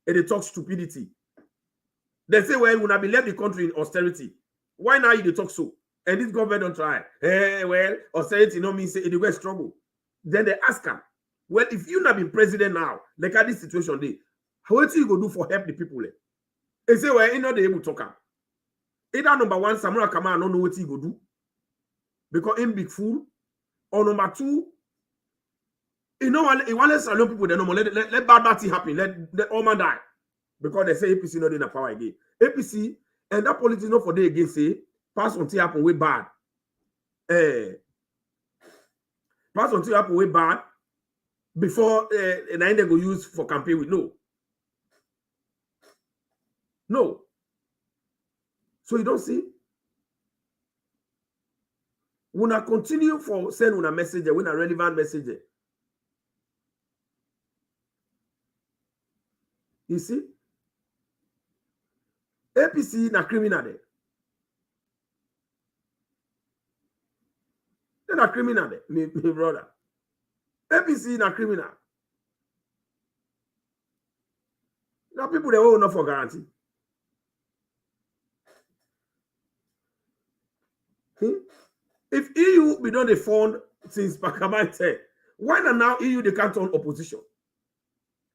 and they talk stupidity. They say, well, when I be left the country in austerity, why now you talk so? And this government don't try. Well, austerity no mean say it will struggle. Then they ask him, well, if you not been president now, like at this situation day, what you go do for help the people? They say, well, you know they able to talk. Either number one, Samura Kamara don't know what he go do because him big fool, or number two, you know, he want to salon people. They no more let bad thing happen. Let all man die because they say APC not in the power again. APC and that politics not for they again say pass on to happen way bad. Pass on to happen way bad before and then they go use for campaign with no. So you don't see. When I continue for send una message, when a relevant message. You see, APC na criminal there. They're not criminal there, me brother. APC na criminal. Now people they will not for guarantee. If EU be done the fund since Pakaman said, why not now EU they can't turn opposition?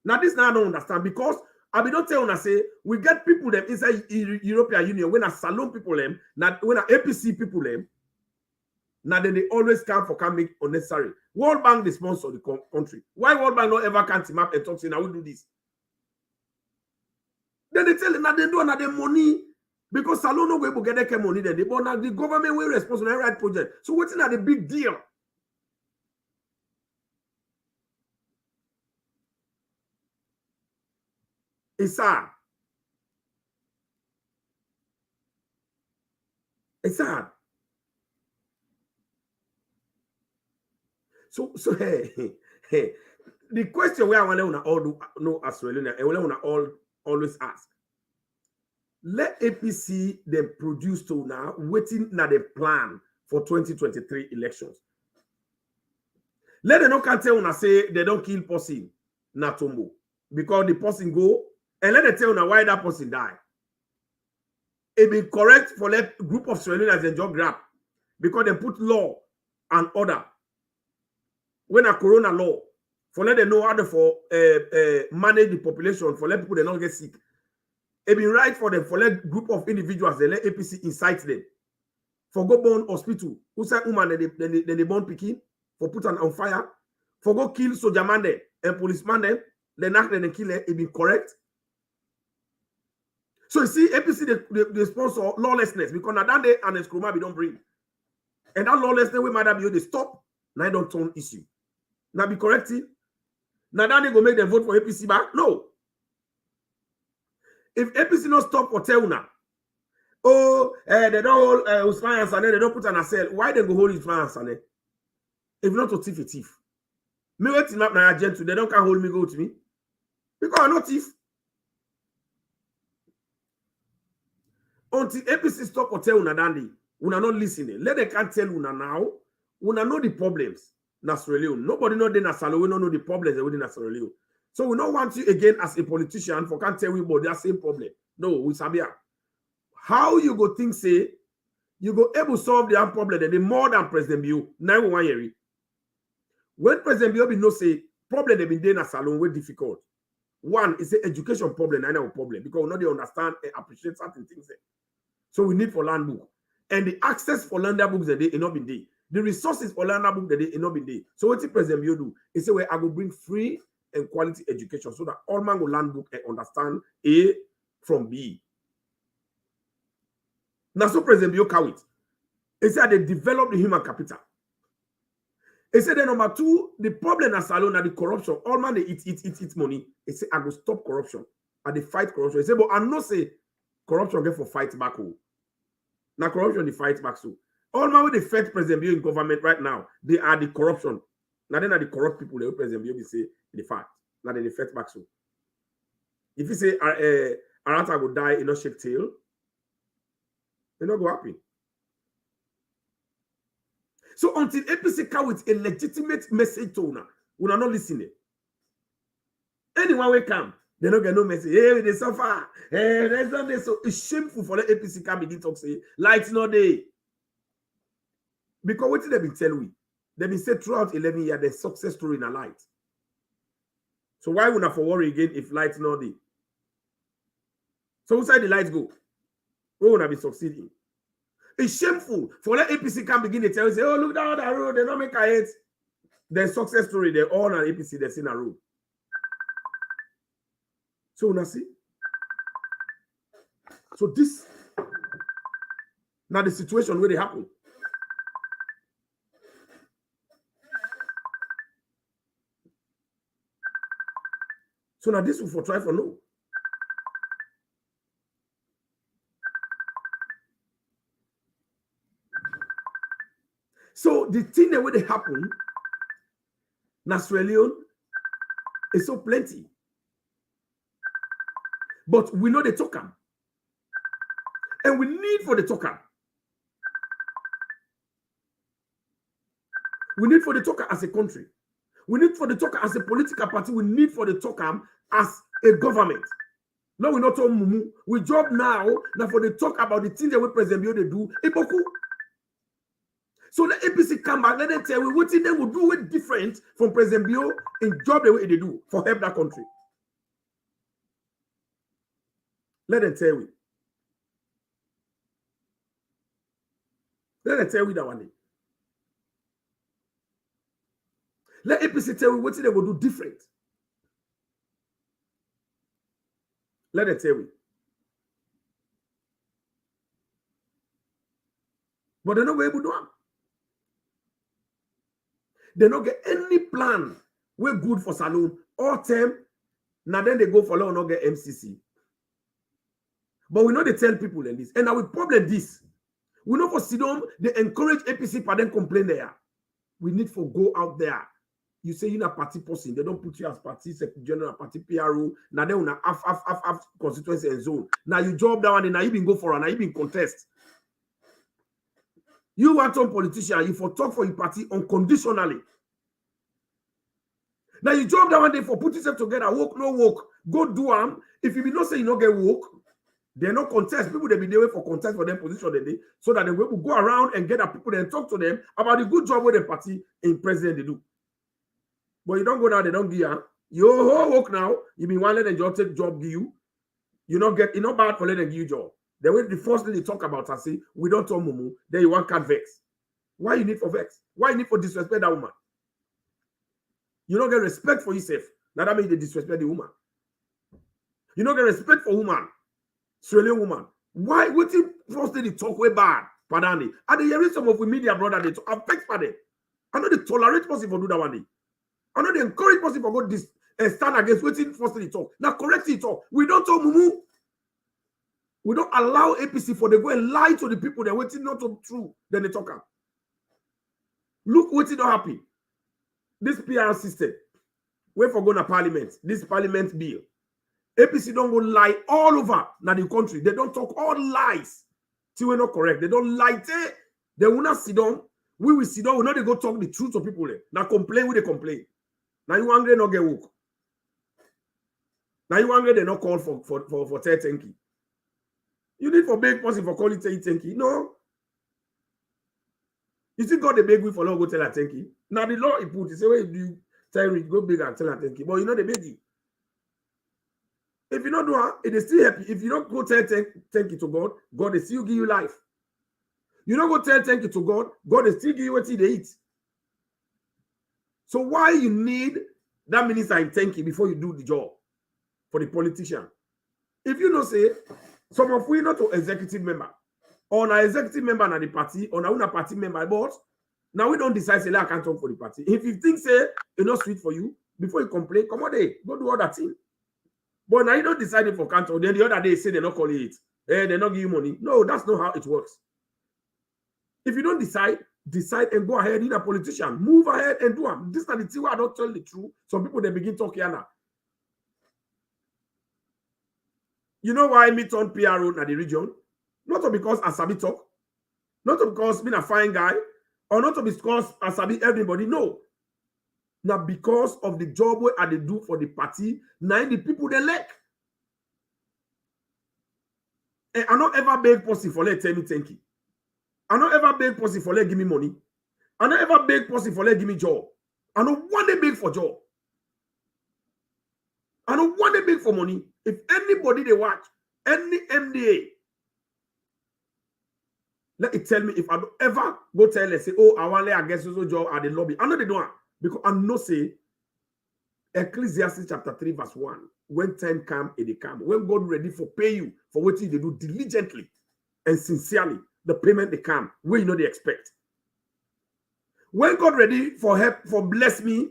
Now this now I don't understand because I be don't tell una say we get people them inside European Union when a Salon people them, not when a APC people them, now then they always come make unnecessary. World Bank they sponsor the country. Why World Bank not ever can team up and talk say now we do this? Then they tell them now they do another money because Salon no go able get their money then they but now the government will responsible for right project. So what's not the big deal? It's sad. It's sad. So hey, the question where I want to all do know Australia and we want to always ask. Let APC them produce to now waiting na the plan for 2023 elections. Let them not can tell una say they don't kill person na tombo because the person go and let them tell una why that person die. It be correct for let group of Australians enjoy grab because they put law and order. When a corona law, for let them know how to manage the population, for let people they not get sick. It be right for them, for let group of individuals, they let APC incite them. For go burn hospital, who say woman, then they burn picking, for put on fire, for go kill soldier man them, and policeman them, then knock them and kill them, it be correct. So you see, APC, they sponsor lawlessness, because now that day, and Nkrumah we don't bring. And that lawlessness, we might have they stop, now don't turn issue. Now be corrected. Now that they go make them vote for APC back? No. If APC not stop for Teuna, they don't hold Usman and Sane, they don't put an cell. Why they go hold Usman and Sane? If not to thief, a thief. Me waiting up my agent, they don't can hold me, go to me. Because I'm not thief. Until APC stop for Teuna, Dandy, una not listening. Let they can't tell una now, una know the problems. Nasrelio. Nobody know the Nasalo, we don't know the problems within Nasrelio. So we don't want you again as a politician for can't tell we about that same problem. No, we sabia. How you go think say you go able to solve the problem then the more than President Bio 911 year. When President Bio be no say problem they been there in Salon way difficult. One is the education problem, I know problem because we know they understand and appreciate certain things there. So we need for land book. And the access for land books that they not been there. The resources for land book that they not been there. So what the President Bio do is say well, I will bring free and quality education so that all man will learn book and understand A from B. Now, so President Bio Kawit, he said they develop the human capital. He said then number two, the problem at Salon the corruption. All man they eat money. He said I go stop corruption and they fight corruption. He said, but I know say corruption get for fight back home. Now corruption the fight back so. All my way they fight President Bio in government right now, they are the corruption. Now then are the corrupt people they President Bio say the fact. Now then they fight back so. If you say Arata will die, not shake tail, they're not go happy. So until APC come with a legitimate message to una, we are not listening. Anyone will come, they don't get no message. Hey, they suffer. Hey, there's not this. So it's shameful for the APC come begin talk say lights not there. Because what did they been tell we? They been said throughout 11 years the success story in a light. So why would I for worry again if lights not there? So who side the lights go? Where would I be succeeding? It's shameful for the APC can begin to tell you, say, oh, look down that road, they don't make a hit. Their success story, they're all on APC, they're in a road. So now see? So this, now the situation where they happen. So now this will for try for no. So the thing that will happen, Sierra Leone is so plenty. But we know the talker. And we need for the talker. We need for the talker as a country. We need for the talker as a political party. We need for the talker as a government. No, we're not on Mumu. We job now for the talk about the things that we President Bio they do. Epoku. So the APC come back, let them tell you what they will do it different from President Bio in job the way they do for help that country. Let them tell you. Let them tell you that one day. Let APC tell you what they will do different. Let them tell you. But they're not able to do it. They don't get any plan. We're good for Salon all time. Now then they go for law and not get MCC. But we know they tell people in this. And now we problem this. We know for Sidom, they encourage APC but then complain there. We need for go out there. You say you're a party person. They don't put you as party general, party PRO. Now they will have constituency and zone. Now you job that one and now you been go for and now you been contest. You want some politician, you for talk for your party unconditionally. Now you job that one day for put yourself together, work, no work, go do them. If you be not say you not get work, they're not contest. People they be there for contest for their position that day, so that they will go around and get the people and talk to them about the good job with the party in president they do. But you don't go now, they don't give you. You whole work now, you been one let them just take job give you. You not get, it's not bad for letting give you job. The way the first thing they talk about and say, we don't talk Mumu, then you want cat vex. Why you need for vex? Why you need for disrespect that woman? You don't get respect for yourself. Now that means they disrespect the woman. You don't get respect for woman. Australian woman. Why would you first thing they talk way bad? Padani. And they hearing some of the media brother they talk affect for them. I know they tolerate person for do that one day. I know they encourage person for go this stand against waiting first thing they talk. Now correct it talk. We don't talk Mumu. We don't allow APC for they go and lie to the people they're waiting not to true. Then they talk. Look what it don't happen. This PR system. Wait for going to parliament. This parliament bill. APC don't go lie all over now the country. They don't talk all lies. Till we're not correct. They don't lie. They will not sit down. We will sit down. We know they go talk the truth to people. Now complain with they complain. Now you angry not get work. Now you angry they not call for 10 You need for big person for calling thank you. No. You still got the big we for long go tell her thank you. Now the law he put, he say, well, you tell me go big and tell her thank you. But you know the biggie. If you don't do it, it is still happy. If you don't go tell thank you to God, God will still give you life. You don't go tell thank you to God, God will still give you what he eat. So why you need that minister in thank you before you do the job for the politician? If you don't say, some of we not to executive member, or an executive member in the party, or a party member, but now we don't decide say I can't talk for the party. If you think say it's not sweet for you, before you complain, come on day, go do other thing. But now you don't decide it for canton. Then the other day say they're not calling it. They're not giving you money. No, that's not how it works. If you don't decide and go ahead. You're a politician. Move ahead and do it. This is not the thing where I don't tell the truth. Some people, they begin talking now. You know why me turn PRO in the region? Not because I sabi talk. Not because I'm a fine guy. Or not because I sabi everybody. No. Now because of the job where I do for the party, now the people they like. And I don't ever beg person for let tell me thank you. I don't ever beg person for let give me money. I don't ever beg person for let give me job. I don't want to beg for job. I don't want to beg for money. If anybody they watch, any MDA, let it tell me if I don't ever go tell and say, oh, I want to get so job at the lobby. I know they don't because I know say Ecclesiastes chapter 3, verse 1. When time come, it come. When God ready for pay you for what you they do diligently and sincerely, the payment they come where you know they expect. When God ready for help, for bless me,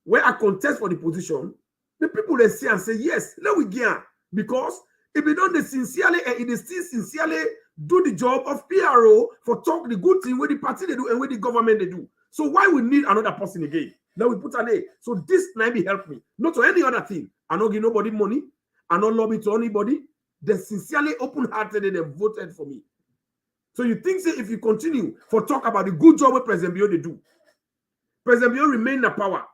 where I contest for the position, the people they see and say, yes, let we get. Because if they don't they sincerely and if they still sincerely do the job of PRO for talk the good thing where the party they do and where the government they do. So why we need another person again? Now we put an A. So this maybe help me. Not to any other thing. I don't give nobody money. I don't lobby to anybody. They sincerely open-hearted and they voted for me. So you think say if you continue for talk about the good job what President Bio they do, President Bio remain in power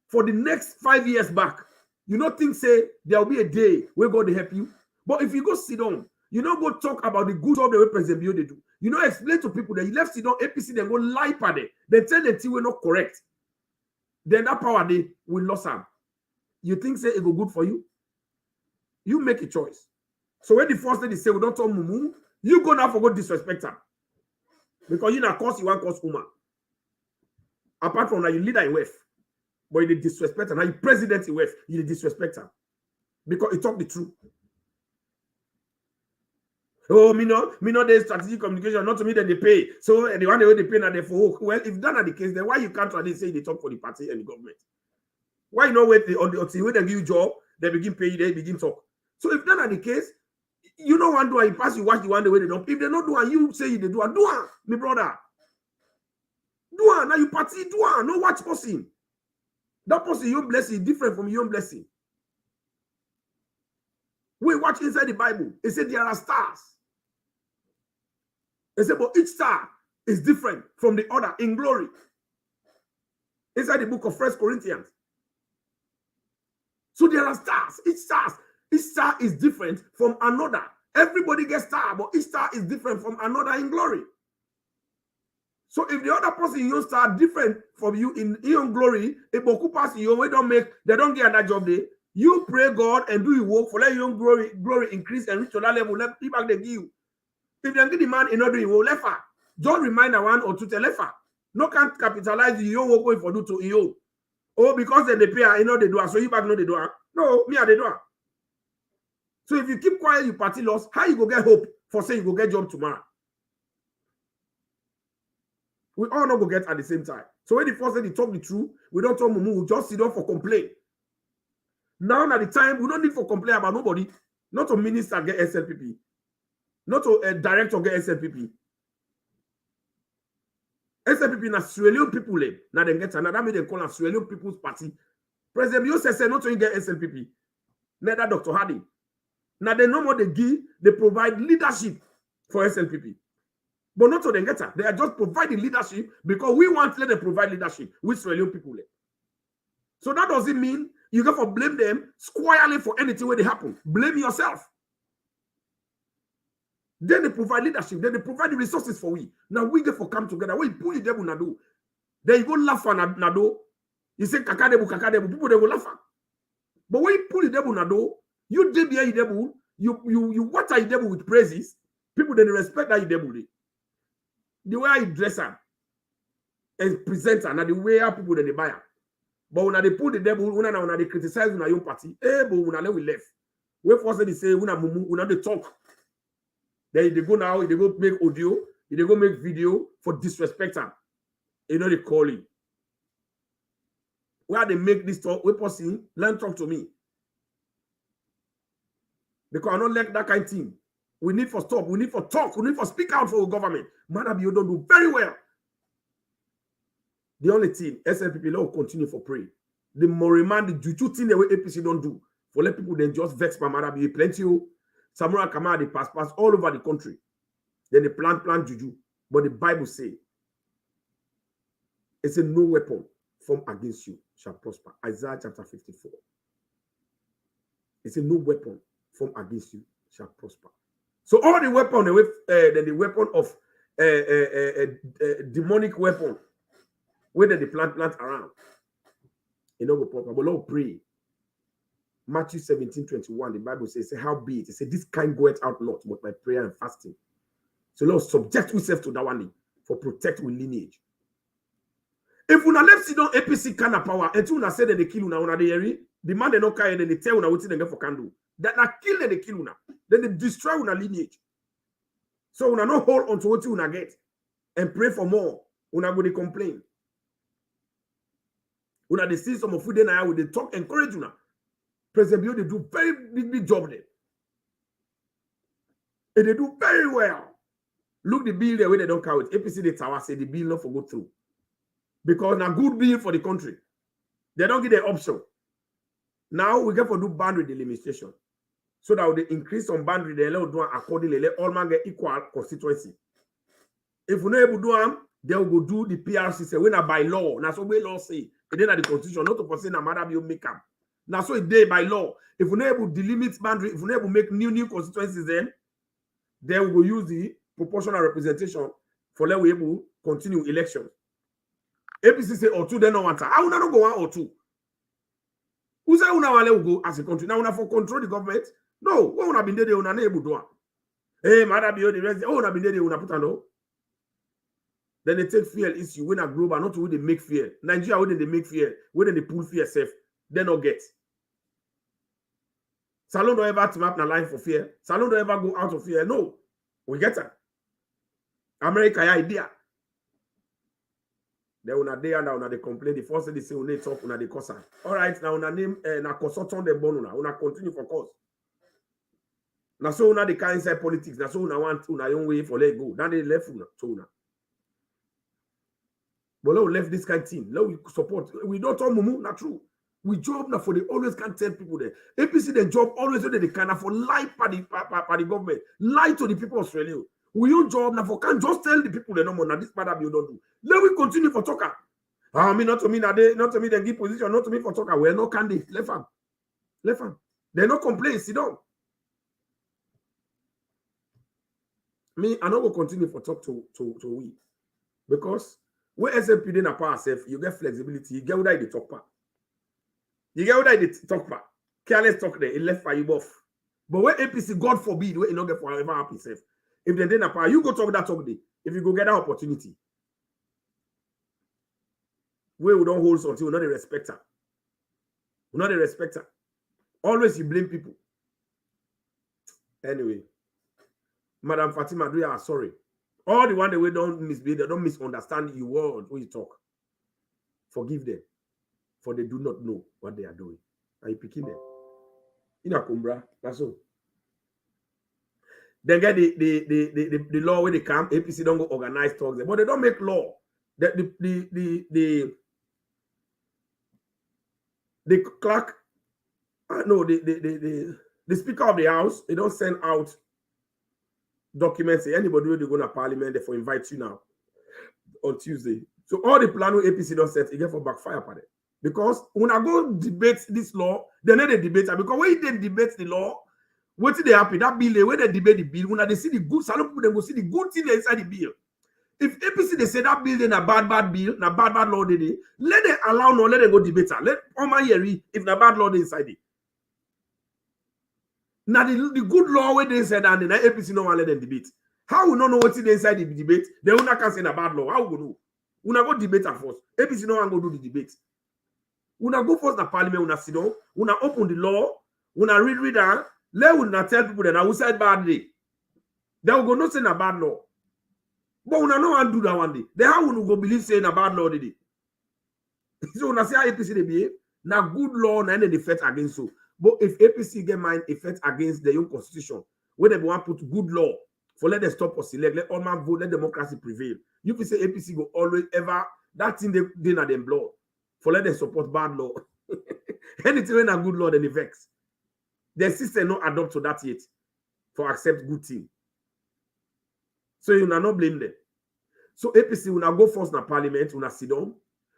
for the next 5 years back. You don't think say there will be a day where God will help you. But if you go sit down, you don't go talk about the good job the way President Bio they do. You don't explain to people that you left sit down APC then go lie per day. They tell the thing we're not correct. Then that power day will lose them. You think say it go good for you? You make a choice. So when the first lady say we don't talk mumu, you go now for go disrespect her. Because you na cause you want cause woman. Apart from that, you leader in WEF. But you disrespect her. Now you president in WEF, you disrespect her. Because he talk the truth. Oh, me know there's strategic communication, not to me that they pay. So the one they pay now they for well, if that are the case, then why you can't really say they talk for the party and the government? Why you know wait until when they give you job, they begin pay you, they begin talk. So if that are the case, you know one do and you pass you watch the one the way they don't. If they not do and you say they do and do it, my brother. Do it now you party, do it, no watch person. That person your blessing different from your blessing. We watch inside the Bible. It said there are stars. It said, but each star is different from the other in glory. Inside the book of 1 Corinthians. So there are stars. Each star is different from another. Everybody gets star, but each star is different from another in glory. So if the other person in your star different from you in your glory, if Boku pass you, they don't get that job there. You pray God and do your work for let your glory increase and reach to that level. Let people they give you. If they get the man in order, you will left her. Don't remind one or two left her. No can't capitalize your work going for do to you. Oh, because they pay her, you know they do her. So you back know they do her. No, me I they do her. So if you keep quiet, you party loss, how you go get hope for saying you go get job tomorrow? We all not go get at the same time. So when the first lady talk the truth, we don't talk mumu, we just sit down for complaint. Now at the time, we don't need for complain about nobody. Not to minister get SLPP. Not to a director get SLPP. SLPP na Sierra Leone people led. Now they get another mean they call a Sierra Leone People's Party. President Bio says not to get SLPP. Neither Dr. Hardy. Now they know what they give, they provide leadership for SLPP. But not to them get her. They are just providing leadership because we want to let them provide leadership with Sierra Leone people led. So that doesn't mean you got to blame them squarely for anything when they happen. Blame yourself. Then they provide leadership. Then they provide the resources for we. Now we get for come together. When you pull the devil nado, then you go laugh at nado. You say kakadebu. People they go laugh at. But when you pull the devil nado, you did the devil. You water the devil with praises. People then respect that devil. The way I dress her and present her, now the way people then they buy her. But when they pull the devil, when they criticize when your party, but when they left. We first they say when they talk. Then they go now, they go make audio, they go make video for disrespect her. You know they call it. Where they make this talk, we person learn talk to me. Because I don't like that kind of thing. We need for stop. We need for talk. We need for speak out for the government. Madam, you don't do very well. The only thing, SNPP will continue for pray. The more remand, the juju thing the way APC don't do. For let people then just vex by Madam, you plenty of Samurai Kama, they pass all over the country. Then they plant juju. But the Bible say, it's a no weapon formed against you shall prosper. Isaiah chapter 54. It's a no weapon formed against you shall prosper. So all the weapon, the weapon of demonic weapon, whether they plant around, you know, but Lord pray. Matthew 17:21, the Bible says, how be it? It says, this kind goeth out not, but by prayer and fasting. So Lord, subject yourself to that one for protect with lineage. If una left sit down APC kind of power, and una say that they kill una the area, the man they not carry, then they tell una what they get for candle. That na kill them, they kill una. Then they destroy una lineage. So una not hold on to what una get and pray for more. Una go to complain. Una they see some of food now with they talk, encourage una. President Bio, they do very big job there. And they do very well. Look the bill there where they don't count. APC the tower say the bill not for go through. Because na good bill for the country. They don't get the option. Now we get for do boundary delimitation. So that they increase some boundary, they allow do accordingly, let all man get equal constituency. If we not able to do them, they will go do the PRC say when by law. Now so we law say, and then at the constitution, not to foresee na matter you make up. Now so it day by law. If we not able to delimit boundary, if we not able to make new constituencies, then we will use the proportional representation for let we able to continue election. APC say or two, then no want to. How not go one or two? Who say una will go as a country? Now una for control the government? No, what una been there una able to do. Hey, madam, you the rest. Oh, una been there una put no. Then they take fear issue when a global, not where they make fear. Nigeria, where they make fear, where they pull fear safe, they not get. Salon don't ever team up na line for fear. Salon don't ever go out of fear. No, we get it. America, yeah, idea. Then una day and una they complain. The first thing they say una talk una they cause. All right, now una name na consultant the bon una continue for cause. Now so una the kind inside politics. Now so una want una own way for let go. Now they left una so una. But now we left this kind of thing. Now we support. We don't talk mumu. Not true. We job now for they always can't tell people there. APC the job always so that they can for lie by the government, lie to the people of Australia. We your job now for can't just tell the people they no more. Now this matter you don't do. Let we continue for talker. I mean not to me that they not to me they give position, not to me for talker. We're not candidate. Left hand. They no complain. Sit down. Me, I not go continue for talk to we because where SNP then a power self, you get flexibility. You get what I the talk part. You get what I did talk about. Careless talk there, it left for you both. But where APC, God forbid, where you not get forever happy self. If they didn't power, you go talk that talk day. If you go get that opportunity, where we don't hold something, we're not a respecter. We're not a respecter. Always you blame people. Anyway, Madam Fatima, do you are sorry. All the one that we don't misbehave, they don't misunderstand your word when you talk. Forgive them. For they do not know what they are doing. Are you picking them? In a cumbra, that's all. Then get the law where they come. APC don't go organize talks, but they don't make law. The clerk, no, the speaker of the house, they don't send out documents. Say anybody who they go to parliament, they for invite you now on Tuesday. So all the plan with APC don't set, it get for backfire for them. Because when I go debate this law, they need a debate. Because when they debate the law, what they happy? That bill, when they debate the bill, when they see the good, some people they go see the good thing inside the bill. If APC they say that bill then a bad bill, na bad law they let them allow no, let them go debate. Let Oma Yeri if na bad law they inside it. Now the good law where they said and then APC no one let them debate. How we not know what's inside the debate? They will not can say na bad law. How we go do? We not go debate at first. APC no one go do the debate. Una go first na parliament, una sit down, una open the law, una read and let una tell people that I will say badly. They will go not say na bad law. But una no one do that one day. Then how will go believe saying a bad law today? So una say how APC they behave, na good law na any effect against you. But if APC get mind effect against the own constitution, where they want to put good law for let them stop us elect, let all man vote, let democracy prevail. You can say APC go always ever that thing they in them blood for let them support bad law. Anything when a good law, then they vex. The system not adopt to that yet for accept good thing. So you not blame them. So APC will now go first in parliament, will sit down,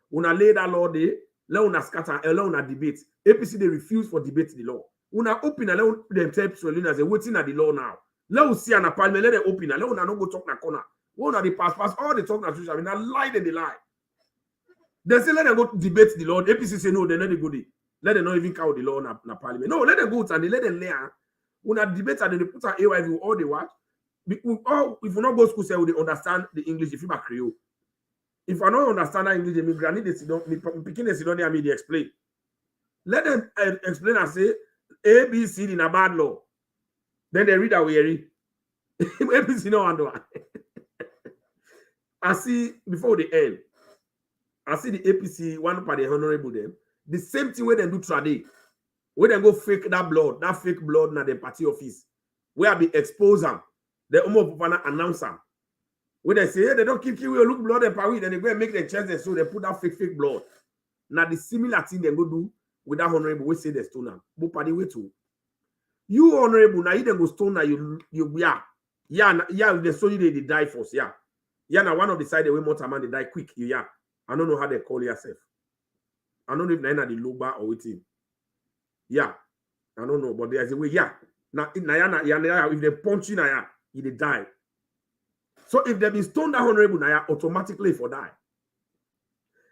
will lay that law there, let una scatter, let una debate. APC they refuse for debate the law. Una open and let them tell people as they waiting at the law now. Let us see an parliament, let them open and let una not go talk na corner. One of the pass all the talk na social, I mean, I lie then they lie. They say let them go debate the law. APC say no, they let them go there. Let them not even count the law na parliament. No, let them go and they let them lay. Una debate and they put an AYV all the what. If we not go to school, say we understand the English, if you are Creole. If I don't understand that English, me granny they sit down, me picking they sit down there, me they explain. Let them explain and say A, B, C in a bad law. Then they read that we read. ABC no handle. I see before the end. I see the APC one part the honorable them. The same thing where they do today. Where they go fake that fake blood na the party office. Where I be expose them. The Omo Pupana announcer. When they say, hey, they don't keep you look blood and power, then they go and make the chest and so they put that fake blood. Now the similar thing they go do with that honorable, we say the stoner. But party way too. You honorable, now you then go stone now you the story they die first, yeah. Yeah, now one of the side the way more man they die quick, yeah. I don't know how they call yourself. I don't know if they're the loba or waiting. Yeah, I don't know, but there's a way, yeah. Now if they punch you now, they die. So if they be stoned that honorable Naya, automatically for die.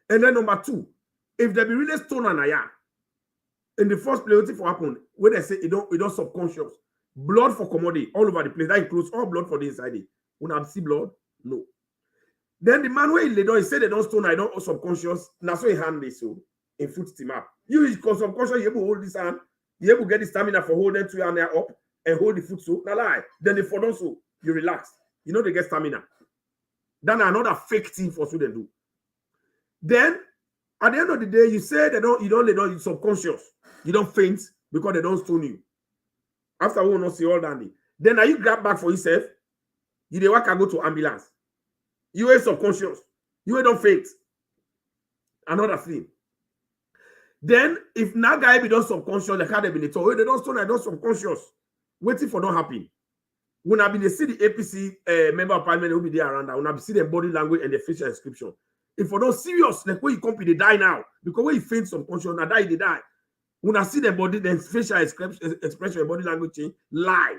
And then number two, if they be really stoned Naya, in the first place, what for happen, when they say it don't subconscious, blood for commodity all over the place, that includes all blood for the inside it. When I see blood, no. Then the man where he say they don't stone, I don't subconscious, now so he hand this so in foot steam up. You subconscious, you able to hold this hand, you able to get the stamina for holding 2 hands up and hold the foot so. Now lie. Then the for so you relax. You know they get stamina. Then another fake thing for so they do. Then at the end of the day, you say you subconscious. You don't faint because they don't stone you. After we will not see all that. Then are you grab back for yourself? You dey work and go to ambulance. You ain't subconscious. You ain't don't faint. Another thing. Then if that guy be done subconscious, the card they been told, they don't stone, I don't subconscious. Waiting for don't happen. When I be the see the APC member of parliament who be there around that, when I be see the body language and the facial description. If for don't serious, like when you come, they die now. Because when you faint subconscious, now die, they die. When I see the body, then facial expression, body language change, lie.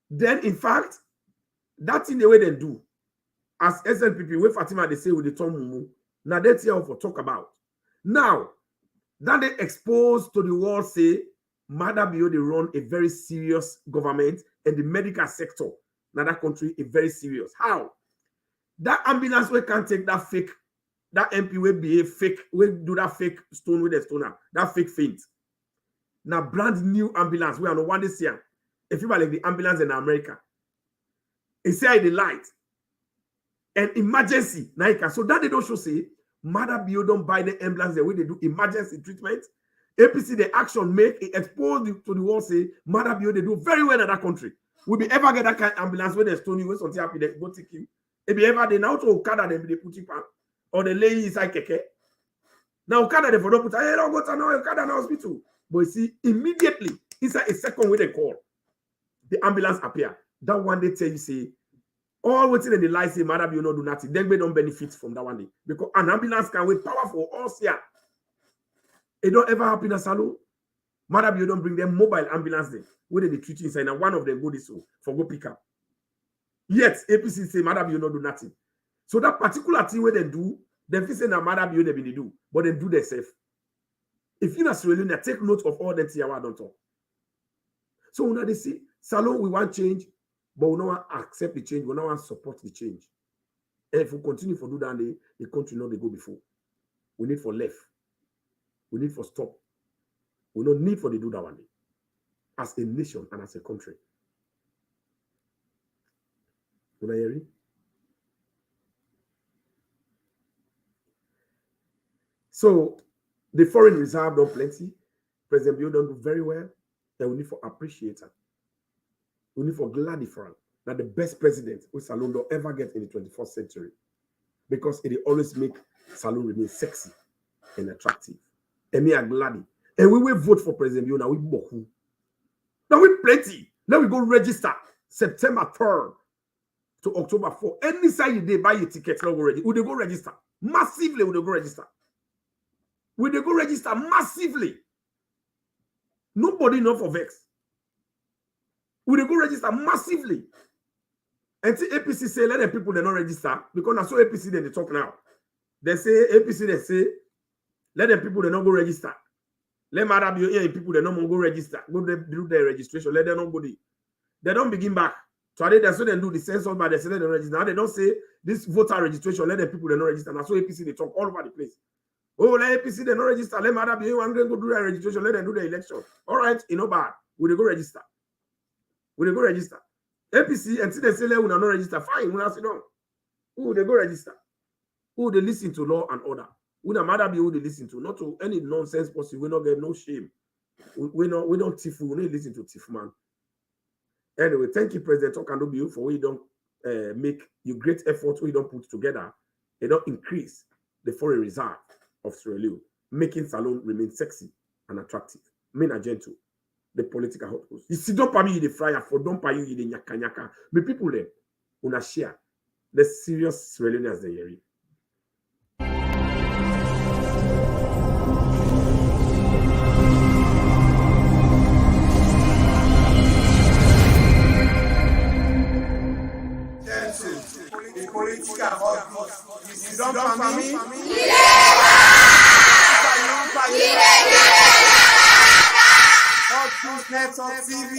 Then in fact, that's in the way they do. As SNPP, where Fatima they say with the Tom Mumu, now that's here for talk about. Now, that they exposed to the world say, Madabio they run a very serious government and the medical sector. Now that country is very serious. How? That ambulance we can't take that fake, that MP will be a fake, will do that fake stone with a stoner, that fake faint. Now brand new ambulance, we are no one this year. If you like the ambulance in America, it's say the light. And emergency, Naika. So that they don't show say, Madabio don't buy the ambulance the way they do emergency treatment. APC, the action make it expose to the world, say, Madabio, they do very well in that country. Will be ever get that kind of ambulance when they stone you, when something happen, they go take you. If you ever, they now to Okada, they put you pan, or they lay inside Keke. Now, Okada, they for don't put, hey, don't go to now, Okada, now hospital. But you see, immediately, inside a second when they call, the ambulance appear. That one they tell you, say, all waiting in the light, say, Madabio, not do nothing. Then we don't benefit from that one day. Because an ambulance can wait powerful all here. It don't ever happen at Salon. Madam, you don't bring them mobile ambulance there. Where they treat inside, and one of them go this way for go pick up. Yet, APC say, Madam, you don't do nothing. So that particular thing where they do, they feel say that Madam, you they do, but they do themselves. If you're not really, take note of all that here, I don't talk. So when they see, Salon, we want change, but we don't want to accept the change, we don't want to support the change. And if we continue to do that, the country not they go before. We need for left. We need for stop. We don't need for the do that one day. As a nation and as a country. When I hear it? So the foreign reserve don't plenty. President Bill don't do very well. Then we need for appreciate her. We need for gladly for that the best president we Salon don't ever get in the 21st century. Because it always make Salon remain sexy and attractive. And me are gladly. And we will vote for President Bill now. We boku. Now we plenty. Now we go register September 3rd to October 4. Any side you day buy your tickets, now go ready. We go register massively. We go register. We go register massively. Nobody know for vex. We go register massively. Until APC say let the people they not register because now so APC they talk now. They say APC they say let the people they not go register. Let matter be here people they not go register. Go do their registration. Let them not go there. They don't begin back. So they so they do the census but they say they don't register. Now they don't say this voter registration. Let the people they not register. Now so APC they talk all over the place. Oh, let APC they not register. Let matter be here one go do their registration. Let them do the election. All right, you know bad. We go register. We go register. APC until they say they will not register. Fine, we say no. Who they go register? Who they listen to law and order? We no matter be who they listen to, not to any nonsense person. We not get no shame. We don't tiff. We don't listen to tiff man. Anyway, thank you, President Okanobi, for what you don't make your great effort. We don't put together. They don't increase the foreign reserve of Sierra Leone, making Salon remain sexy and attractive. Men are gentle. The political hot post. You see, don't pay you the fryer for don't pay you the nyaka nyaka. But people there, una share the serious Sierra Leoneans they hear. Political hot post. You see, don't pay me. Hot News Network TV.